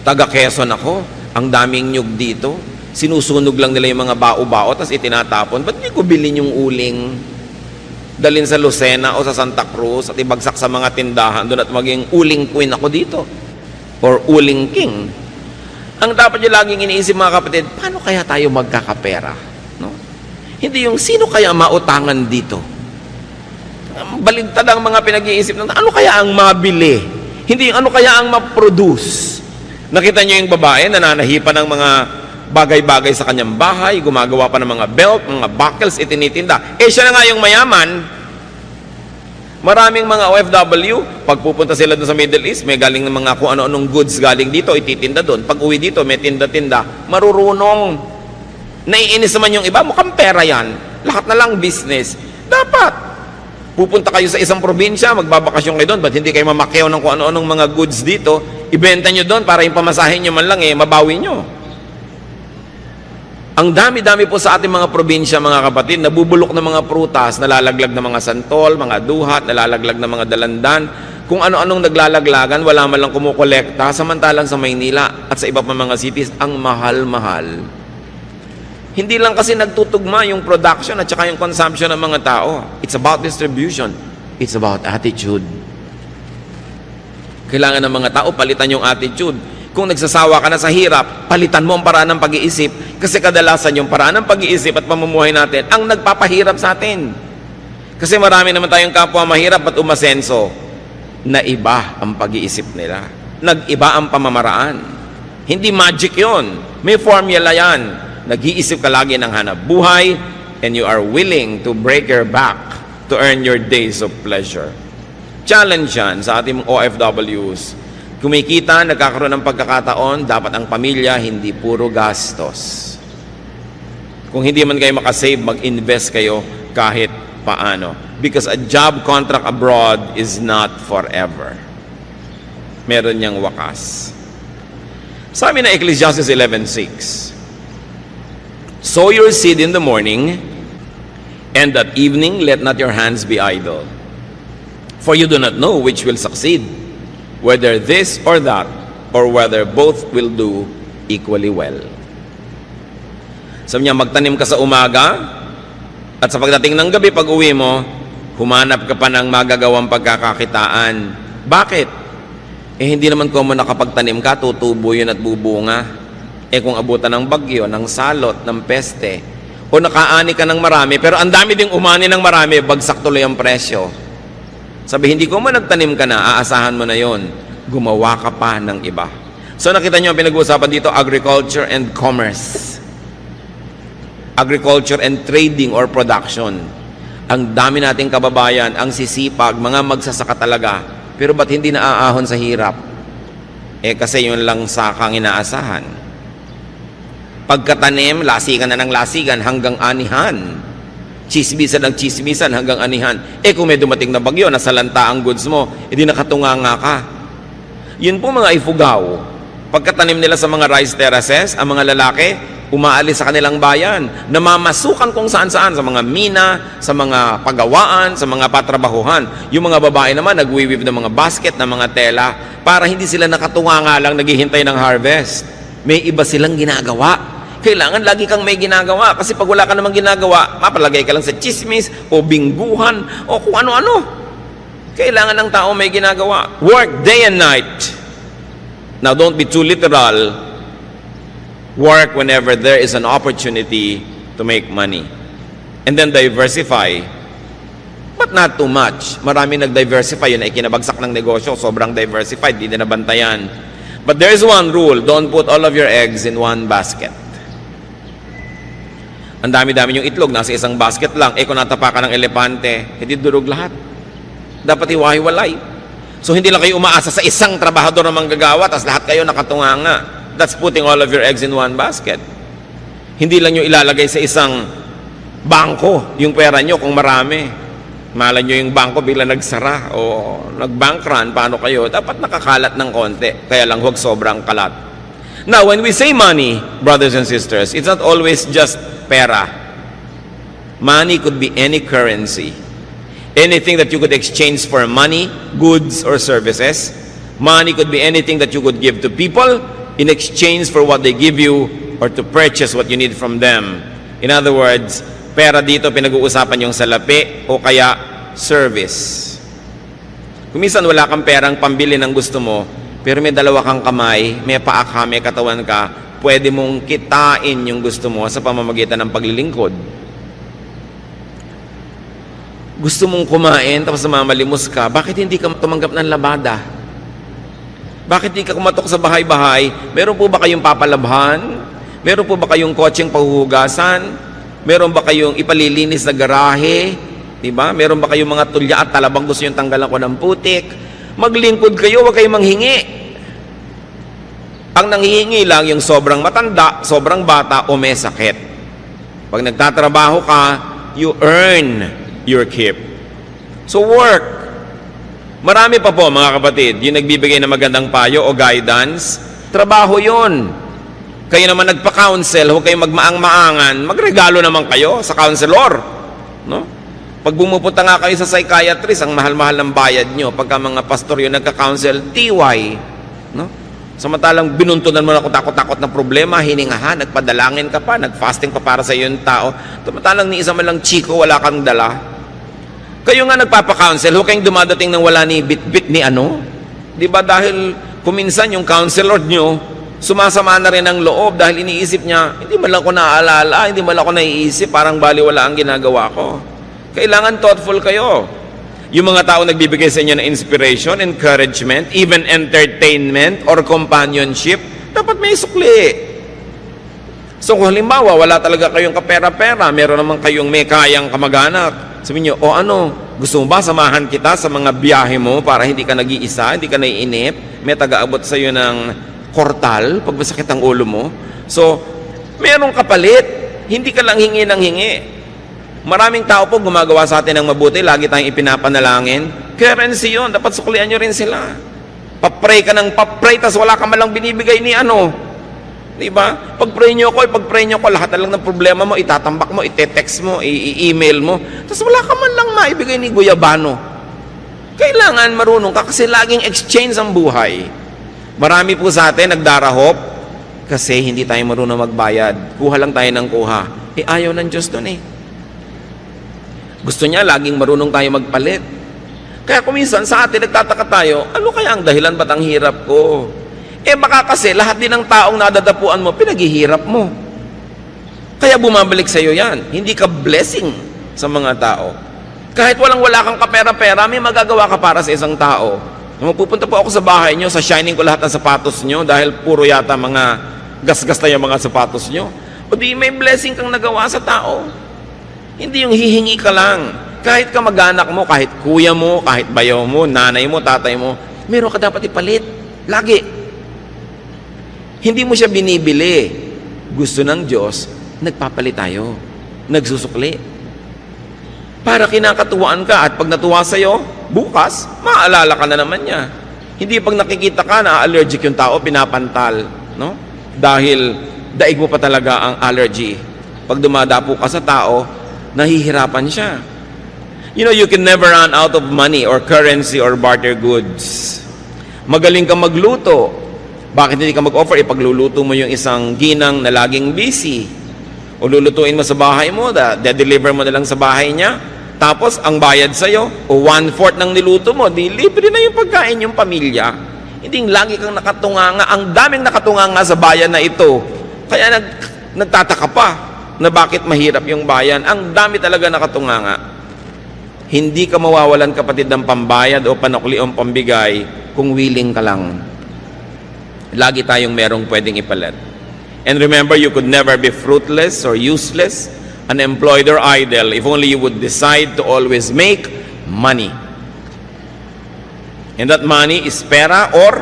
Taga Quezon ako, ang daming nyug dito. Sinusunog lang nila yung mga bao-bao, tapos itinatapon. Ba't hindi ko bilhin yung uling? Dalhin sa Lucena o sa Santa Cruz at ibagsak sa mga tindahan doon at maging uling queen ako dito. Or uling king. Ang dapat nyo laging iniisip mga kapatid, paano kaya tayo magkakapera? No? Hindi yung sino kaya mautangan dito? Baligtad ang mga pinag-iisip ng ano kaya ang mabili? Hindi yung ano kaya ang ma-produce? Nakita nyo yung babae, nananahipan ng mga bagay-bagay sa kanyang bahay, gumagawa pa ng mga belt, mga buckles, itinitinda. Siya na nga yung mayaman. Maraming mga OFW, pag pupunta sila doon sa Middle East, may galing ng mga kung ano-anong goods galing dito, ititinda doon. Pag uwi dito, may tinda-tinda. Marurunong. Naiinis naman yung iba, mukhang pera yan. Lahat na lang business. Dapat. Pupunta kayo sa isang probinsya, magbabakasyon kayo doon, ba't hindi kayo mamakyaw ng kung ano-anong mga goods dito, ibenta nyo doon para yung pamasahin nyo man lang, mabawi nyo. Ang dami-dami po sa ating mga probinsya, mga kapatid, nabubulok ng mga prutas, nalalaglag ng mga santol, mga duhat, nalalaglag ng mga dalandan, kung ano-anong naglalaglagan, wala man lang kumukolekta, samantalang sa Maynila at sa iba pa mga cities, ang mahal-mahal. Hindi lang kasi nagtutugma yung production at saka yung consumption ng mga tao. It's about distribution. It's about attitude. Kailangan ng mga tao, palitan yung attitude. Kung nagsasawa ka na sa hirap, palitan mo ang paraan ng pag-iisip. Kasi kadalasan yung paraan ng pag-iisip at pamumuhay natin ang nagpapahirap sa atin. Kasi marami naman tayong kapwa mahirap at umasenso na iba ang pag-iisip nila. Nag-iba ang pamamaraan. Hindi magic yon. May formula yan. Nag-iisip ka lagi ng hanap buhay and you are willing to break your back to earn your days of pleasure. Challenge yan sa ating OFWs. Kumikita, nagkakaroon ng pagkakataon, dapat ang pamilya hindi puro gastos. Kung hindi man kayo makasave, mag-invest kayo kahit paano. Because a job contract abroad is not forever. Meron niyang wakas. Sabi na Ecclesiastes 11:6, sow your seed in the morning, and at evening let not your hands be idle. For you do not know which will succeed, whether this or that, or whether both will do equally well. Sabi niya, magtanim ka sa umaga, at sa pagdating ng gabi, pag uwi mo, humanap ka pa ng magagawang pagkakakitaan. Bakit? Hindi naman kung mo nakapagtanim ka, tutubo yun at bubunga. Kung abutan ng bagyo, ng salot, ng peste, o nakaani ka ng marami, pero ang dami ding umani ng marami, bagsak tuloy ang presyo. Sabi, hindi ko man nagtanim ka na, aasahan mo na yon. Gumawa ka pa ng iba. So nakita nyo ang pinag-uusapan dito, agriculture and commerce. Agriculture and trading or production. Ang dami nating kababayan, ang sisipag, mga magsasaka talaga. Pero ba't hindi naaahon sa hirap? Kasi yun lang sakang inaasahan. Pagkatanim, lasigan na ng lasigan hanggang anihan. Chismisan ng chismisan hanggang anihan. Kung may dumating na bagyo, nasalanta ang goods mo, hindi nakatunganga ka. Yun po mga ifugaw. Pagkatanim nila sa mga rice terraces, ang mga lalaki, umaalis sa kanilang bayan, namamasukan kung saan-saan, sa mga mina, sa mga pagawaan, sa mga patrabahuhan. Yung mga babae naman, nagwiweave ng mga basket, ng mga tela, para hindi sila nakatunganga lang, naghihintay ng harvest. May iba silang ginagawa. Kailangan lagi kang may ginagawa. Kasi pag wala ka namang ginagawa, mapalagay ka lang sa chismis, o bingguhan, o kung ano-ano. Kailangan ng tao may ginagawa. Work day and night. Now, don't be too literal. Work whenever there is an opportunity to make money. And then diversify. But not too much. Marami nag-diversify. Yun ay kinabagsak ng negosyo. Sobrang diversified. Hindi na nabantayan. But there is one rule. Don't put all of your eggs in one basket. Ang dami-dami yung itlog, nasa isang basket lang. Kung natapakan ng elepante, hindi durog lahat. Dapat iwahiwalay. So, hindi lang kayo umaasa sa isang trabahador na manggagawa, tapos lahat kayo nakatunganga. That's putting all of your eggs in one basket. Hindi lang nyo ilalagay sa isang bangko yung pera nyo kung marami. Malan nyo yung bangko, bigla nagsara o nag-bank run, paano kayo? Dapat nakakalat ng konti. Kaya lang huwag sobrang kalat. Now, when we say money, brothers and sisters, it's not always just pera. Money could be any currency. Anything that you could exchange for money, goods, or services. Money could be anything that you could give to people in exchange for what they give you or to purchase what you need from them. In other words, pera dito pinag-uusapan yung salapi o kaya service. Kung minsan wala kang perang pambili ng gusto mo, pero may dalawa kang kamay, may paa ka, may katawan ka, pwede mong kitain yung gusto mo sa pamamagitan ng paglilingkod. Gusto mong kumain, tapos mamalimos ka, bakit hindi ka tumanggap ng labada? Bakit hindi ka kumatok sa bahay-bahay? Meron po ba kayong papalabhan? Meron po ba kayong kotseng pahuhugasan? Meron ba kayong ipalilinis na garahe? Diba? Meron ba kayong mga tulya at talabang gusto yung tanggalan ko ng putik? Maglingkod kayo, huwag kayong manghingi. Ang nanghihingi lang yung sobrang matanda, sobrang bata o may sakit. Pag nagtatrabaho ka, you earn your keep. So work. Marami pa po mga kapatid, yung nagbibigay ng magandang payo o guidance, trabaho yun. Kayo naman nagpa-counsel, huwag kayong magmaang-maangan, magregalo naman kayo sa counselor. No? Pag bumupunta nga kayo sa psychiatrist, ang mahal-mahal ng bayad nyo. Pagka mga pastor yun nagka-counsel, TY. No? Samantalang binuntunan mo na takot-takot na problema, hiningahan, nagpadalangin ka pa, nag-fasting pa para sa iyo yung tao. Samantalang ni isa man lang chiko, wala kang dala. Kayo nga nagpapa-counsel, huwag kayong dumadating nang wala ni bit-bit ni ano. Di ba dahil kuminsan yung counselor nyo, sumasama na rin ang loob dahil iniisip niya, hindi man lang ako naaalala, hindi man lang ako naiisip, parang baliwala ang ginagawa ko. Kailangan thoughtful kayo. Yung mga tao nagbibigay sa inyo ng inspiration, encouragement, even entertainment or companionship, dapat may sukli. So kung halimbawa, wala talaga kayong kapera-pera, meron naman kayong may kayang kamag-anak, sabihin nyo, o ano, gusto mo ba samahan kita sa mga biyahe mo para hindi ka nag-iisa, hindi ka naiinip, may taga-abot sa iyo ng kortal pag masakit ang ulo mo. So, merong kapalit, hindi ka lang hingi ng hingi. Maraming tao po gumagawa sa atin ng mabuti, lagi tayong ipinapanalangin. Currency yun, dapat suklian nyo rin sila. Papray ka ng papray, tas wala ka malang binibigay ni ano. Diba? Pag-pray nyo ko, lahat na lang ng problema mo, itatambak mo, ite-text mo, i-email mo, tapos wala ka man lang maibigay ni Guyabano. Kailangan marunong ka kasi laging exchange ang buhay. Marami po sa atin nagdarahop kasi hindi tayo marunong magbayad. Kuha lang tayo ng kuha. Ayaw ng Diyos doon eh. Gusto niya laging marunong tayo magpalit. Kaya kuminsan sa atin nagtataka tayo, ano kaya ang dahilan ba't ang hirap ko? Baka kasi lahat din ng taong nadadapuan mo, pinaghihirap mo. Kaya bumabalik sa iyo yan. Hindi ka blessing sa mga tao. Kahit wala kang kapera-pera, may magagawa ka para sa isang tao. Pupunta po ako sa bahay nyo, sa shining ko lahat ng sapatos nyo dahil puro yata mga gasgas na yung mga sapatos nyo. O di may blessing kang nagawa sa tao. Hindi yung hihingi ka lang. Kahit kamag-anak mo, kahit kuya mo, kahit bayaw mo, nanay mo, tatay mo, meron ka dapat ipalit. Lagi. Hindi mo siya binibili. Gusto ng Diyos, nagpapalit tayo. Nagsusukli. Para kinakatuwaan ka at pag natuwa sa'yo, bukas, maaalala ka na naman niya. Hindi pag nakikita ka na allergic yung tao, pinapantal. No? Dahil daig mo pa talaga ang allergy. Pag dumadapo ka sa tao, nahihirapan siya. You know, you can never run out of money or currency or barter goods. Magaling ka magluto. Bakit hindi ka mag-offer? Ipagluluto mo yung isang ginang na laging busy. O lulutuin mo sa bahay mo, de-deliver mo na lang sa bahay niya. Tapos, ang bayad sa'yo, o 1/4 ng niluto mo, di libre na yung pagkain yung pamilya. Hindi lagi kang nakatunganga. Ang daming nakatunganga sa bayan na ito. Kaya nagtataka pa na bakit mahirap yung bayan. Ang dami talaga nakatunganga. Hindi ka mawawalan, kapatid, ng pambayad o panukli o pambigay kung willing ka lang. Lagi tayong merong pwedeng ipalit. And remember, you could never be fruitless or useless, unemployed or idle if only you would decide to always make money. And that money is pera or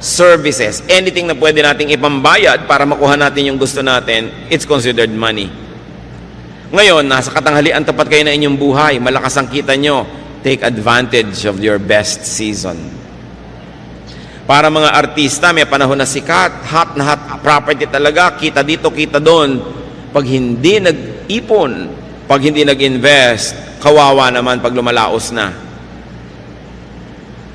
services. Anything na pwede nating ipambayad para makuha natin yung gusto natin, it's considered money. Ngayon, nasa katanghalian tapat kayo na inyong buhay, malakas ang kita nyo, take advantage of your best season. Para mga artista, may panahon na sikat, hot na hot property talaga, kita dito, kita doon. Pag hindi nag-ipon, pag hindi nag-invest, kawawa naman pag lumalaos na.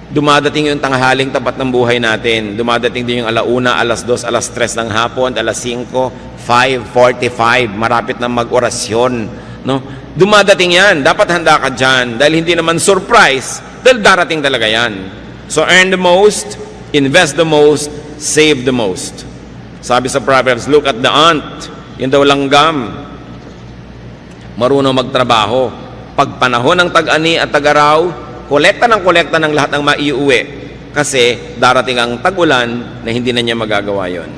Dumadating yung tanghaling tapat ng buhay natin. Dumadating din yung 1:00, 2:00, 3:00 ng hapon, 5:00, 5:45, marapit na mag-orasyon. No? Dumadating yan. Dapat handa ka dyan. Dahil hindi naman surprise. Dahil darating talaga yan. So earn the most, invest the most, save the most. Sabi sa Proverbs, look at the ant. Yun daw langgam. Marunong magtrabaho. Pag panahon ng tag-ani at tag-araw, kolekta ng lahat ng maiuwi. Kasi darating ang tag-ulan na hindi na niya magagawa yon.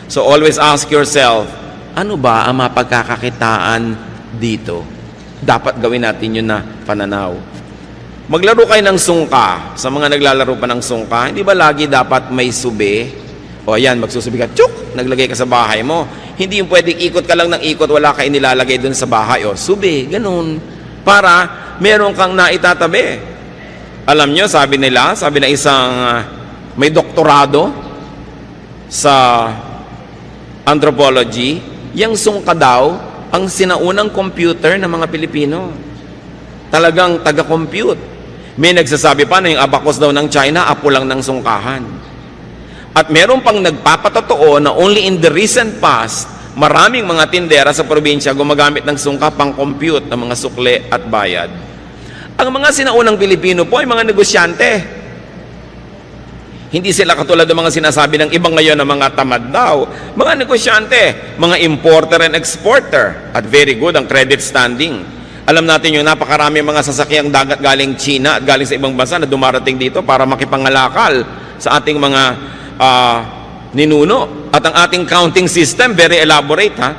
So always ask yourself, ano ba ang mapagkakakitaan dito? Dapat gawin natin yun na pananaw. Maglaro kayo ng sungka. Sa mga naglalaro pa ng sungka, hindi ba lagi dapat may sube? O ayan, magsusubi ka, tsuk, naglagay ka sa bahay mo. Hindi yung pwedeng ikot ka lang ng ikot, wala ka inilalagay dun sa bahay. O, sube, ganun. Para meron kang naitatabi. Alam nyo, sabi na isang may doktorado sa anthropology, yung sungka daw, ang sinaunang computer ng mga Pilipino. Talagang taga-compute. May nagsasabi pa na yung abacus daw ng China, apo lang ng sungkahan. At meron pang nagpapatotoo na only in the recent past, maraming mga tindera sa probinsya gumagamit ng sungka pang compute ng mga sukle at bayad. Ang mga sinaunang Pilipino po ay mga negosyante. Hindi sila katulad ng mga sinasabi ng ibang ngayon na mga tamad daw. Mga negosyante, mga importer and exporter, at very good ang credit standing. Alam natin yung napakarami mga sasakyang dagat galing China at galing sa ibang bansa na dumarating dito para makipangalakal sa ating mga ninuno. At ang ating counting system, very elaborate, ha?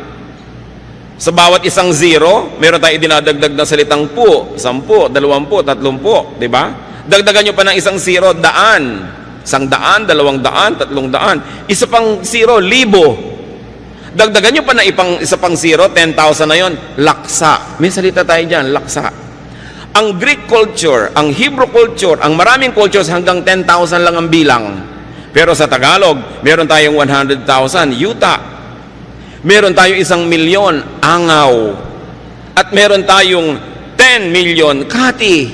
Sa bawat isang zero, meron tayo dinadagdag na salitang po, 10, 20, 30, di ba? Dagdagan nyo pa ng isang zero, daan. 100, 200, 300. Isa pang zero, 1,000. Dagdagan nyo pa na isa pang zero, 10,000 na yon, laksa. May salita tayo dyan, laksa. Ang Greek culture, ang Hebrew culture, ang maraming cultures hanggang 10,000 lang ang bilang. Pero sa Tagalog, meron tayong 100,000, yuta. Meron tayong 1,000,000, angaw. At meron tayong 10 million, kati.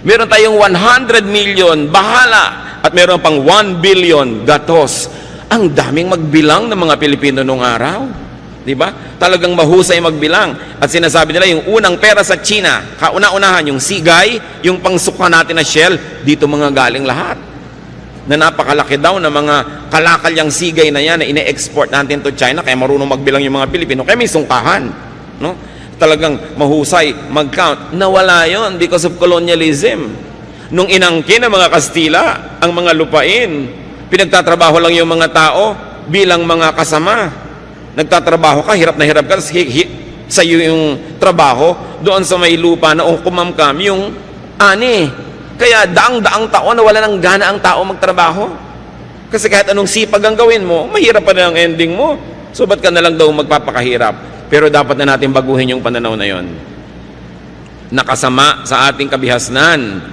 Meron tayong 100 million, bahala. At meron pang 1 billion, gatos. Ang daming magbilang ng mga Pilipino nung araw. Di ba? Talagang mahusay magbilang. At sinasabi nila, yung unang pera sa China, kauna-unahan, yung sigay, yung pangsuka natin na shell, dito mga galing lahat. Na napakalaki daw na mga kalakalyang sigay na yan na ine-export natin to China, kaya marunong magbilang yung mga Pilipino, kaya may sungkahan. No? Talagang mahusay mag-count. Nawala yon because of colonialism. Nung inangkin ng mga Kastila ang mga lupain, pinagtatrabaho lang yung mga tao bilang mga kasama. Nagtatrabaho ka, hirap na hirap ka, sa iyo yung trabaho, doon sa may lupa na kumamkam yung ani. Kaya daang-daang taon na wala nang gana ang tao magtrabaho. Kasi kahit anong sipag ang gawin mo, mahirap pa na ang ending mo. So ba't ka na lang daw magpapakahirap? Pero dapat na natin baguhin yung pananaw na yon. Nakasama sa ating kabihasnan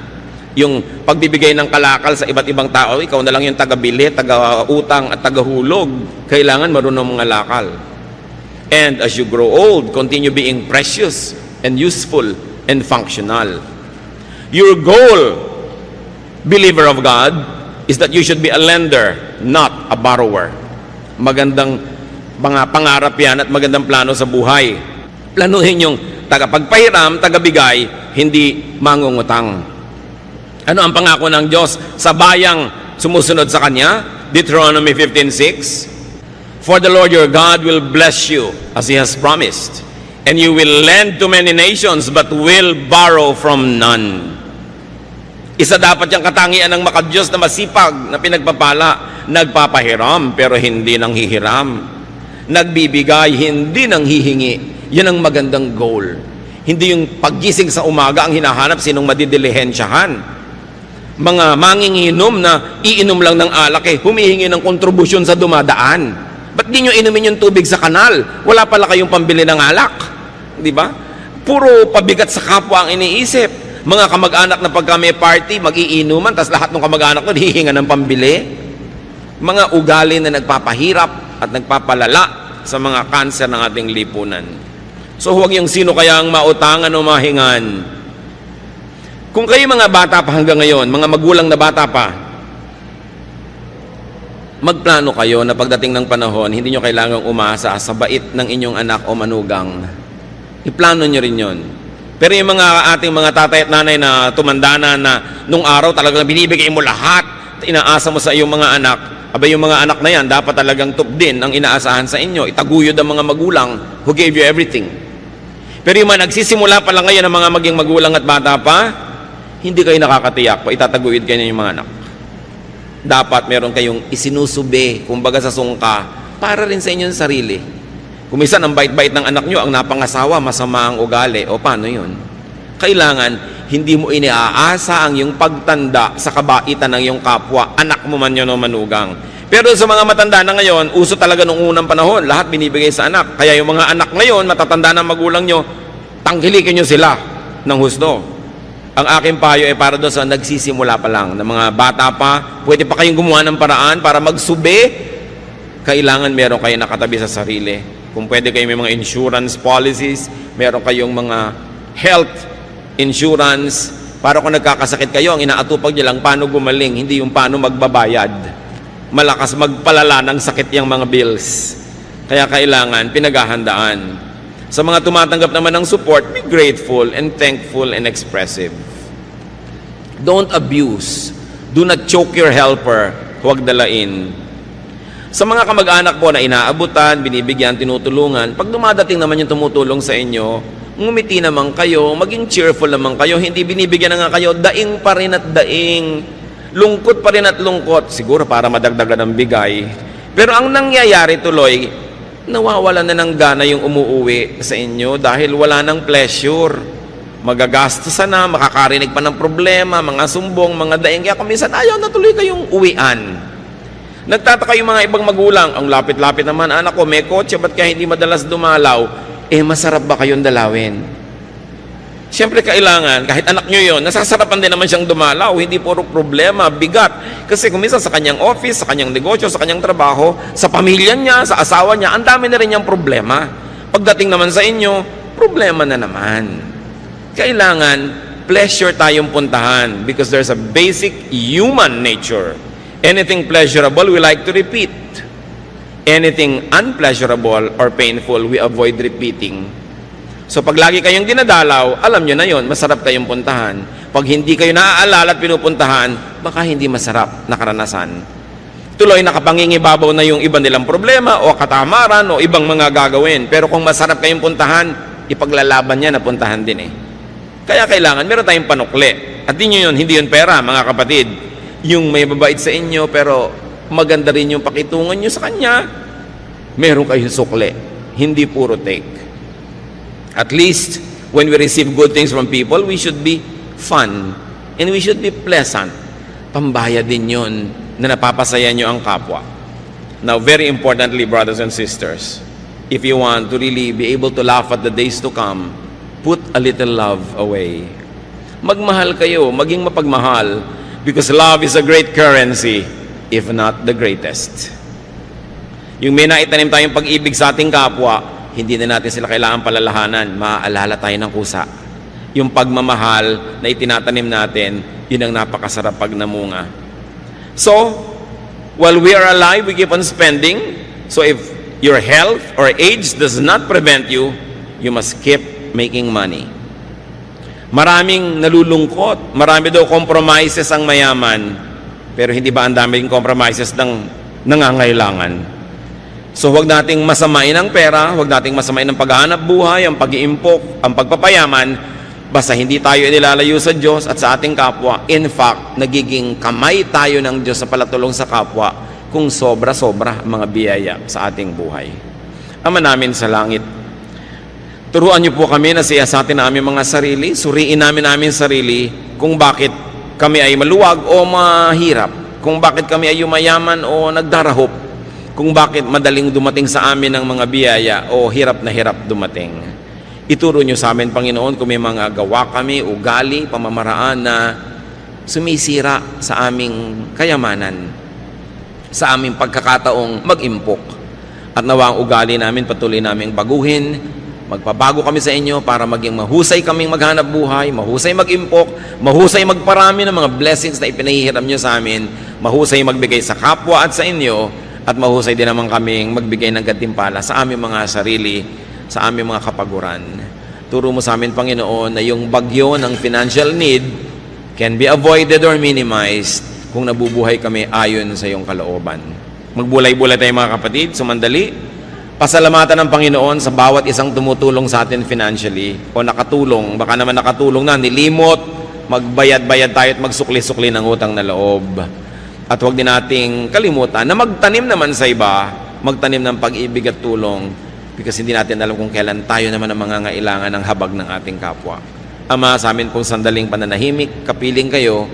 yung pagbibigay ng kalakal sa iba't ibang tao. Ikaw na lang yung taga-bili, taga-utang at taga-hulog. Kailangan marunong mga lakal. And as you grow old, continue being precious and useful and functional. Your goal, believer of God, is that you should be a lender, not a borrower. Magandang mga pangarap yan at magandang plano sa buhay. Planuhin yung tagapagpahiram, tagabigay, hindi mangungutang. Ano ang pangako ng Diyos sa bayang sumusunod sa Kanya? Deuteronomy 15:6. For the Lord your God will bless you as He has promised, and you will lend to many nations but will borrow from none. Isa dapat yung katangian ng makadiyos na masipag na pinagpapala, nagpapahiram pero hindi nang hihiram. Nagbibigay, hindi nang hihingi. Yan ang magandang goal. Hindi yung paggising sa umaga ang hinahanap sinong madidilihensyahan. Mga manginginom na iinom lang ng alak humihingi ng kontribusyon sa dumadaan. Ba't di nyo inumin yung tubig sa kanal? Wala pala kayong pambili ng alak. Di ba? Puro pabigat sa kapwa ang iniisip. Mga kamag-anak na pagka may party, mag-iinuman, tas lahat ng kamag-anak ko hihinga ng pambili. Mga ugali na nagpapahirap at nagpapalala sa mga kanser ng ating lipunan. So huwag yung sino kaya ang mautangan o mahingan. Kung kayo mga bata pa hanggang ngayon, mga magulang na bata pa, magplano kayo na pagdating ng panahon, hindi nyo kailangang umasa sa bait ng inyong anak o manugang. Iplano nyo rin yon. Pero yung mga ating mga tatay at nanay na tumanda na nung araw talagang binibigay mo lahat, inaasa mo sa iyong mga anak, abay yung mga anak na yan, dapat talagang tupdin ang inaasahan sa inyo. Itaguyod ang mga magulang who gave you everything. Pero yung mga nagsisimula pa lang ngayon ng mga maging magulang at bata pa, hindi kayo nakakatiyak pa, itataguyod kayo ng mga anak. Dapat meron kayong isinusubi, kumbaga sa sungka, para rin sa inyong sarili. Kung minsan ang bait-bait ng anak nyo, ang napangasawa, masama ang ugali, o paano yun? Kailangan, hindi mo iniaasa ang iyong pagtanda sa kabaitan ng iyong kapwa, anak mo man yun o manugang. Pero sa mga matanda na ngayon, uso talaga nung unang panahon, lahat binibigay sa anak. Kaya yung mga anak ngayon, matatanda ng magulang nyo, tangkilikin nyo sila ng husto. Ang aking payo ay para doon sa nagsisimula pa lang, na mga bata pa, pwede pa kayong gumawa ng paraan para magsubi. Kailangan meron kayo nakatabi sa sarili. Kung pwede kayo may mga insurance policies, meron kayong mga health insurance, para kung nagkakasakit kayo, ang inaatupag niya lang paano gumaling, hindi yung paano magbabayad. Malakas magpalala ng sakit yung mga bills. Kaya kailangan pinaghahandaan. Sa mga tumatanggap naman ng support, be grateful and thankful and expressive. Don't abuse. Do not choke your helper. Huwag dalain. Sa mga kamag-anak po na inaabutan, binibigyan, tinutulungan, pag dumadating naman yung tumutulong sa inyo, ngumiti naman kayo, maging cheerful naman kayo, hindi binibigyan na nga kayo, daing pa rin at daing, lungkot pa rin at lungkot, siguro para madagdagan ng bigay. Pero ang nangyayari tuloy, nawawala na ng gana yung umuuwi sa inyo dahil wala ng pleasure. Magagastos na, makakarinig pa ng problema, mga sumbong, mga daing. Kaya kuminsan ayaw na tuloy kayong uwian. Nagtataka yung mga ibang magulang, ang lapit-lapit naman, anak ko, may kotse, ba't kaya hindi madalas dumalaw? Masarap ba kayong dalawin? Siyempre kailangan, kahit anak nyo yun, nasasarapan din naman siyang dumalaw, hindi puro problema, bigat. Kasi kung minsan sa kanyang office, sa kanyang negosyo, sa kanyang trabaho, sa pamilya niya, sa asawa niya, ang dami na rin niyang problema. Pagdating naman sa inyo, problema na naman. Kailangan, pleasure tayong puntahan because there's a basic human nature. Anything pleasurable, we like to repeat. Anything unpleasurable or painful, we avoid repeating. So pag lagi kayong dinadalaw, alam nyo na yon, masarap kayong puntahan. Pag hindi kayo naaalala at pinupuntahan, baka hindi masarap na karanasan. Tuloy nakapangingibabaw na yung iba nilang problema o katamaran o ibang mga gagawin. Pero kung masarap kayong puntahan, ipaglalaban niya na puntahan din eh. Kaya kailangan, meron tayong panukli. At hindi yun pera, mga kapatid. Yung may babait sa inyo, pero maganda rin yung pakitungan nyo sa kanya, meron kayong sukli, hindi puro take. At least, when we receive good things from people, we should be fun, and we should be pleasant. Pambaya din yun na napapasaya nyo ang kapwa. Now, very importantly, brothers and sisters, if you want to really be able to laugh at the days to come, put a little love away. Magmahal kayo, maging mapagmahal, because love is a great currency, if not the greatest. Yung may naitanim tayong pag-ibig sa ating kapwa, hindi na natin sila kailangan palalahanan, maaalala tayo ng kusa. Yung pagmamahal na itinatanim natin, yun ang napakasarap pag namunga. So, while we are alive, we keep on spending. So if your health or age does not prevent you, you must keep making money. Maraming nalulungkot, marami daw compromises ang mayaman, pero hindi ba ang daming compromises ng nangangailangan? So huwag nating masamain ang pera, huwag nating masamain ang paghahanap buhay, ang pag-iimpok, ang pagpapayaman, basta hindi tayo inilalayo sa Diyos at sa ating kapwa. In fact, nagiging kamay tayo ng Diyos sa palatulong sa kapwa kung sobra-sobra ang mga biyaya sa ating buhay. Ama namin sa langit, turuan niyo po kami na siyasatin namin mga sarili, suriin namin sarili kung bakit kami ay maluwag o mahirap, kung bakit kami ay yumayaman o nagdarahop, kung bakit madaling dumating sa amin ang mga biyaya o hirap na hirap dumating. Ituro niyo sa amin, Panginoon, kung may mga gawa kami, ugali, pamamaraan na sumisira sa aming kayamanan, sa aming pagkakataong mag-impok. At nawa ang ugali namin patuloy naming baguhin, magpabago kami sa inyo para maging mahusay kaming maghanap buhay, mahusay mag-impok, mahusay magparami ng mga blessings na ipinahihiram nyo sa amin, mahusay magbigay sa kapwa at sa inyo, at mahusay din naman kaming magbigay ng gantimpala sa aming mga sarili, sa aming mga kapaguran. Turo mo sa amin, Panginoon, na yung bagyo ng financial need can be avoided or minimized kung nabubuhay kami ayon sa iyong kalooban. Magbulay-bulay tayo mga kapatid, sumandali. Pasalamatan ng Panginoon sa bawat isang tumutulong sa atin financially o nakatulong, baka naman nakatulong na, nilimot, magbayad-bayad tayo at magsukli-sukli ng utang na loob. At huwag din nating kalimutan na magtanim naman sa iba magtanim ng pag-ibig at tulong because hindi natin alam kung kailan tayo naman ang mangangailangan ng habag ng ating kapwa. Ama, sa amin pong sandaling pananahimik, kapiling kayo.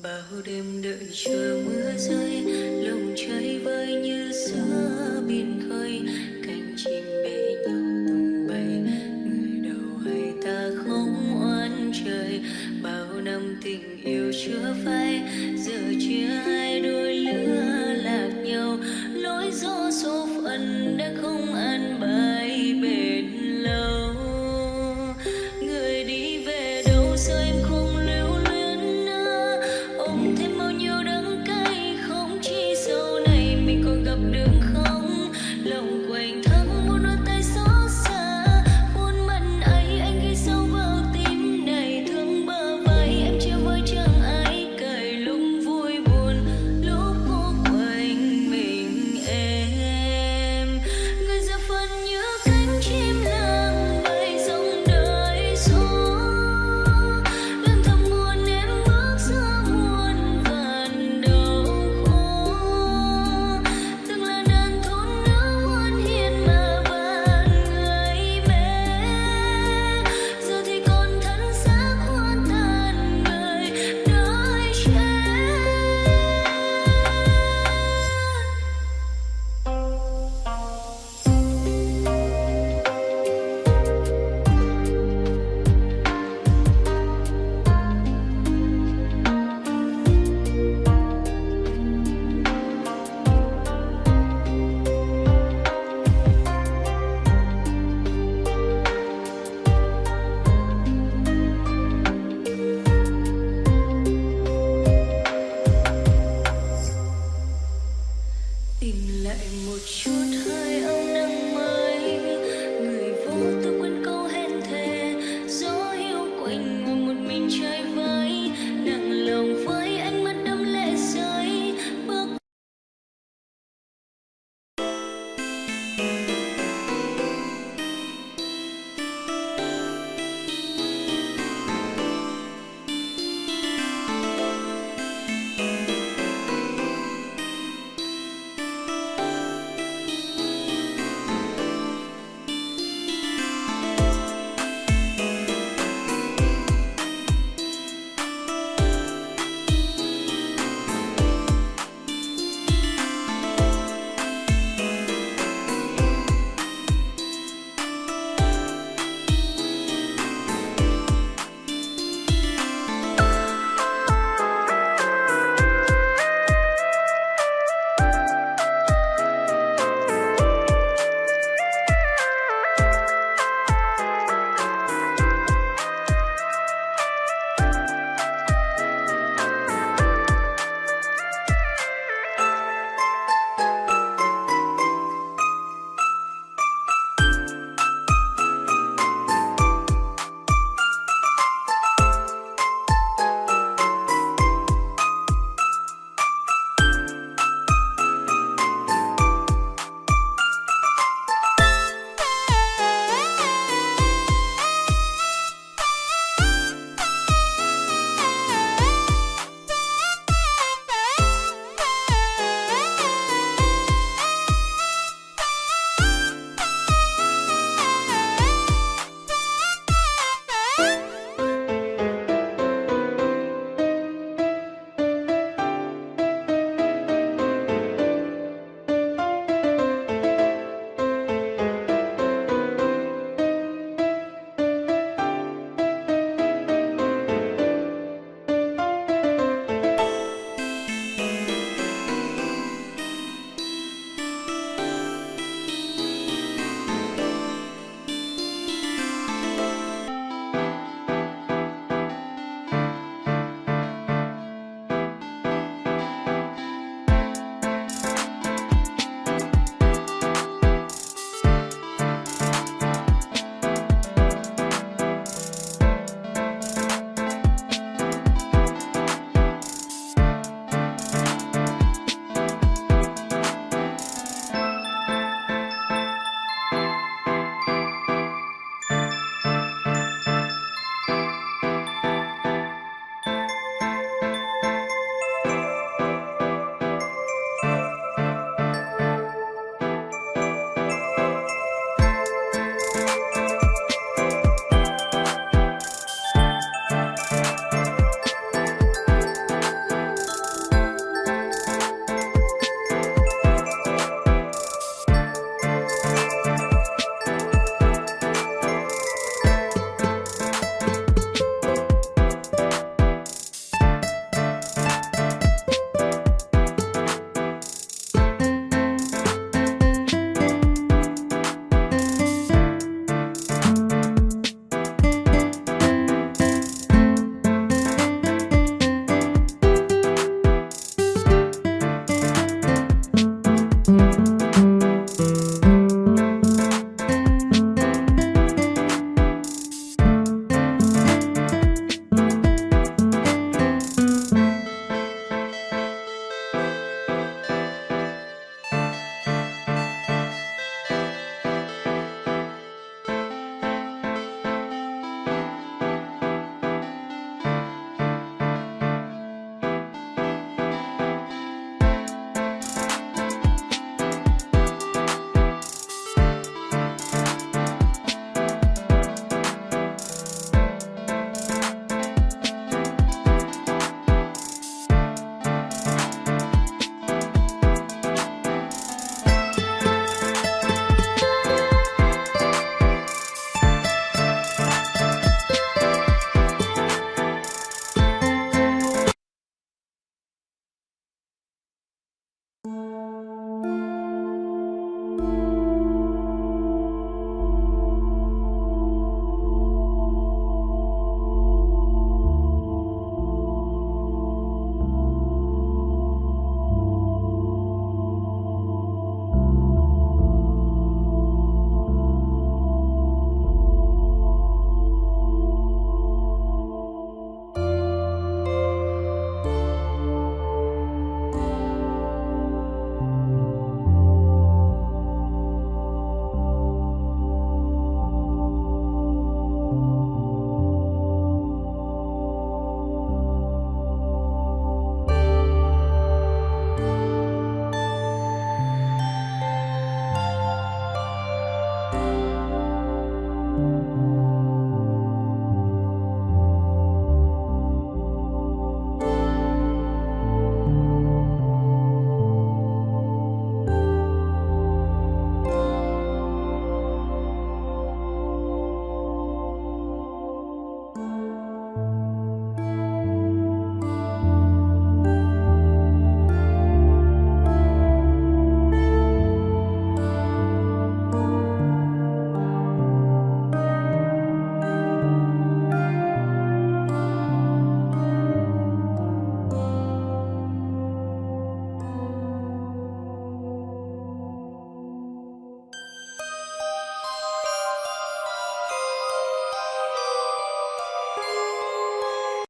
Bao đêm đợi chờ mưa rơi, lòng trời vơi như giữa biển khơi, cánh chim bế nhau tung bay, người đầu hay ta không oán trời. Bao năm tình yêu chưa phai, giờ chia hai đôi lứa lạc nhau, lối gió số phận đã không an bài bền lâu. Người đi về đâu giờ em không lưu luyến nữa, ôm thêm bao nhiêu đắng cay, không chỉ sau này mình còn gặp được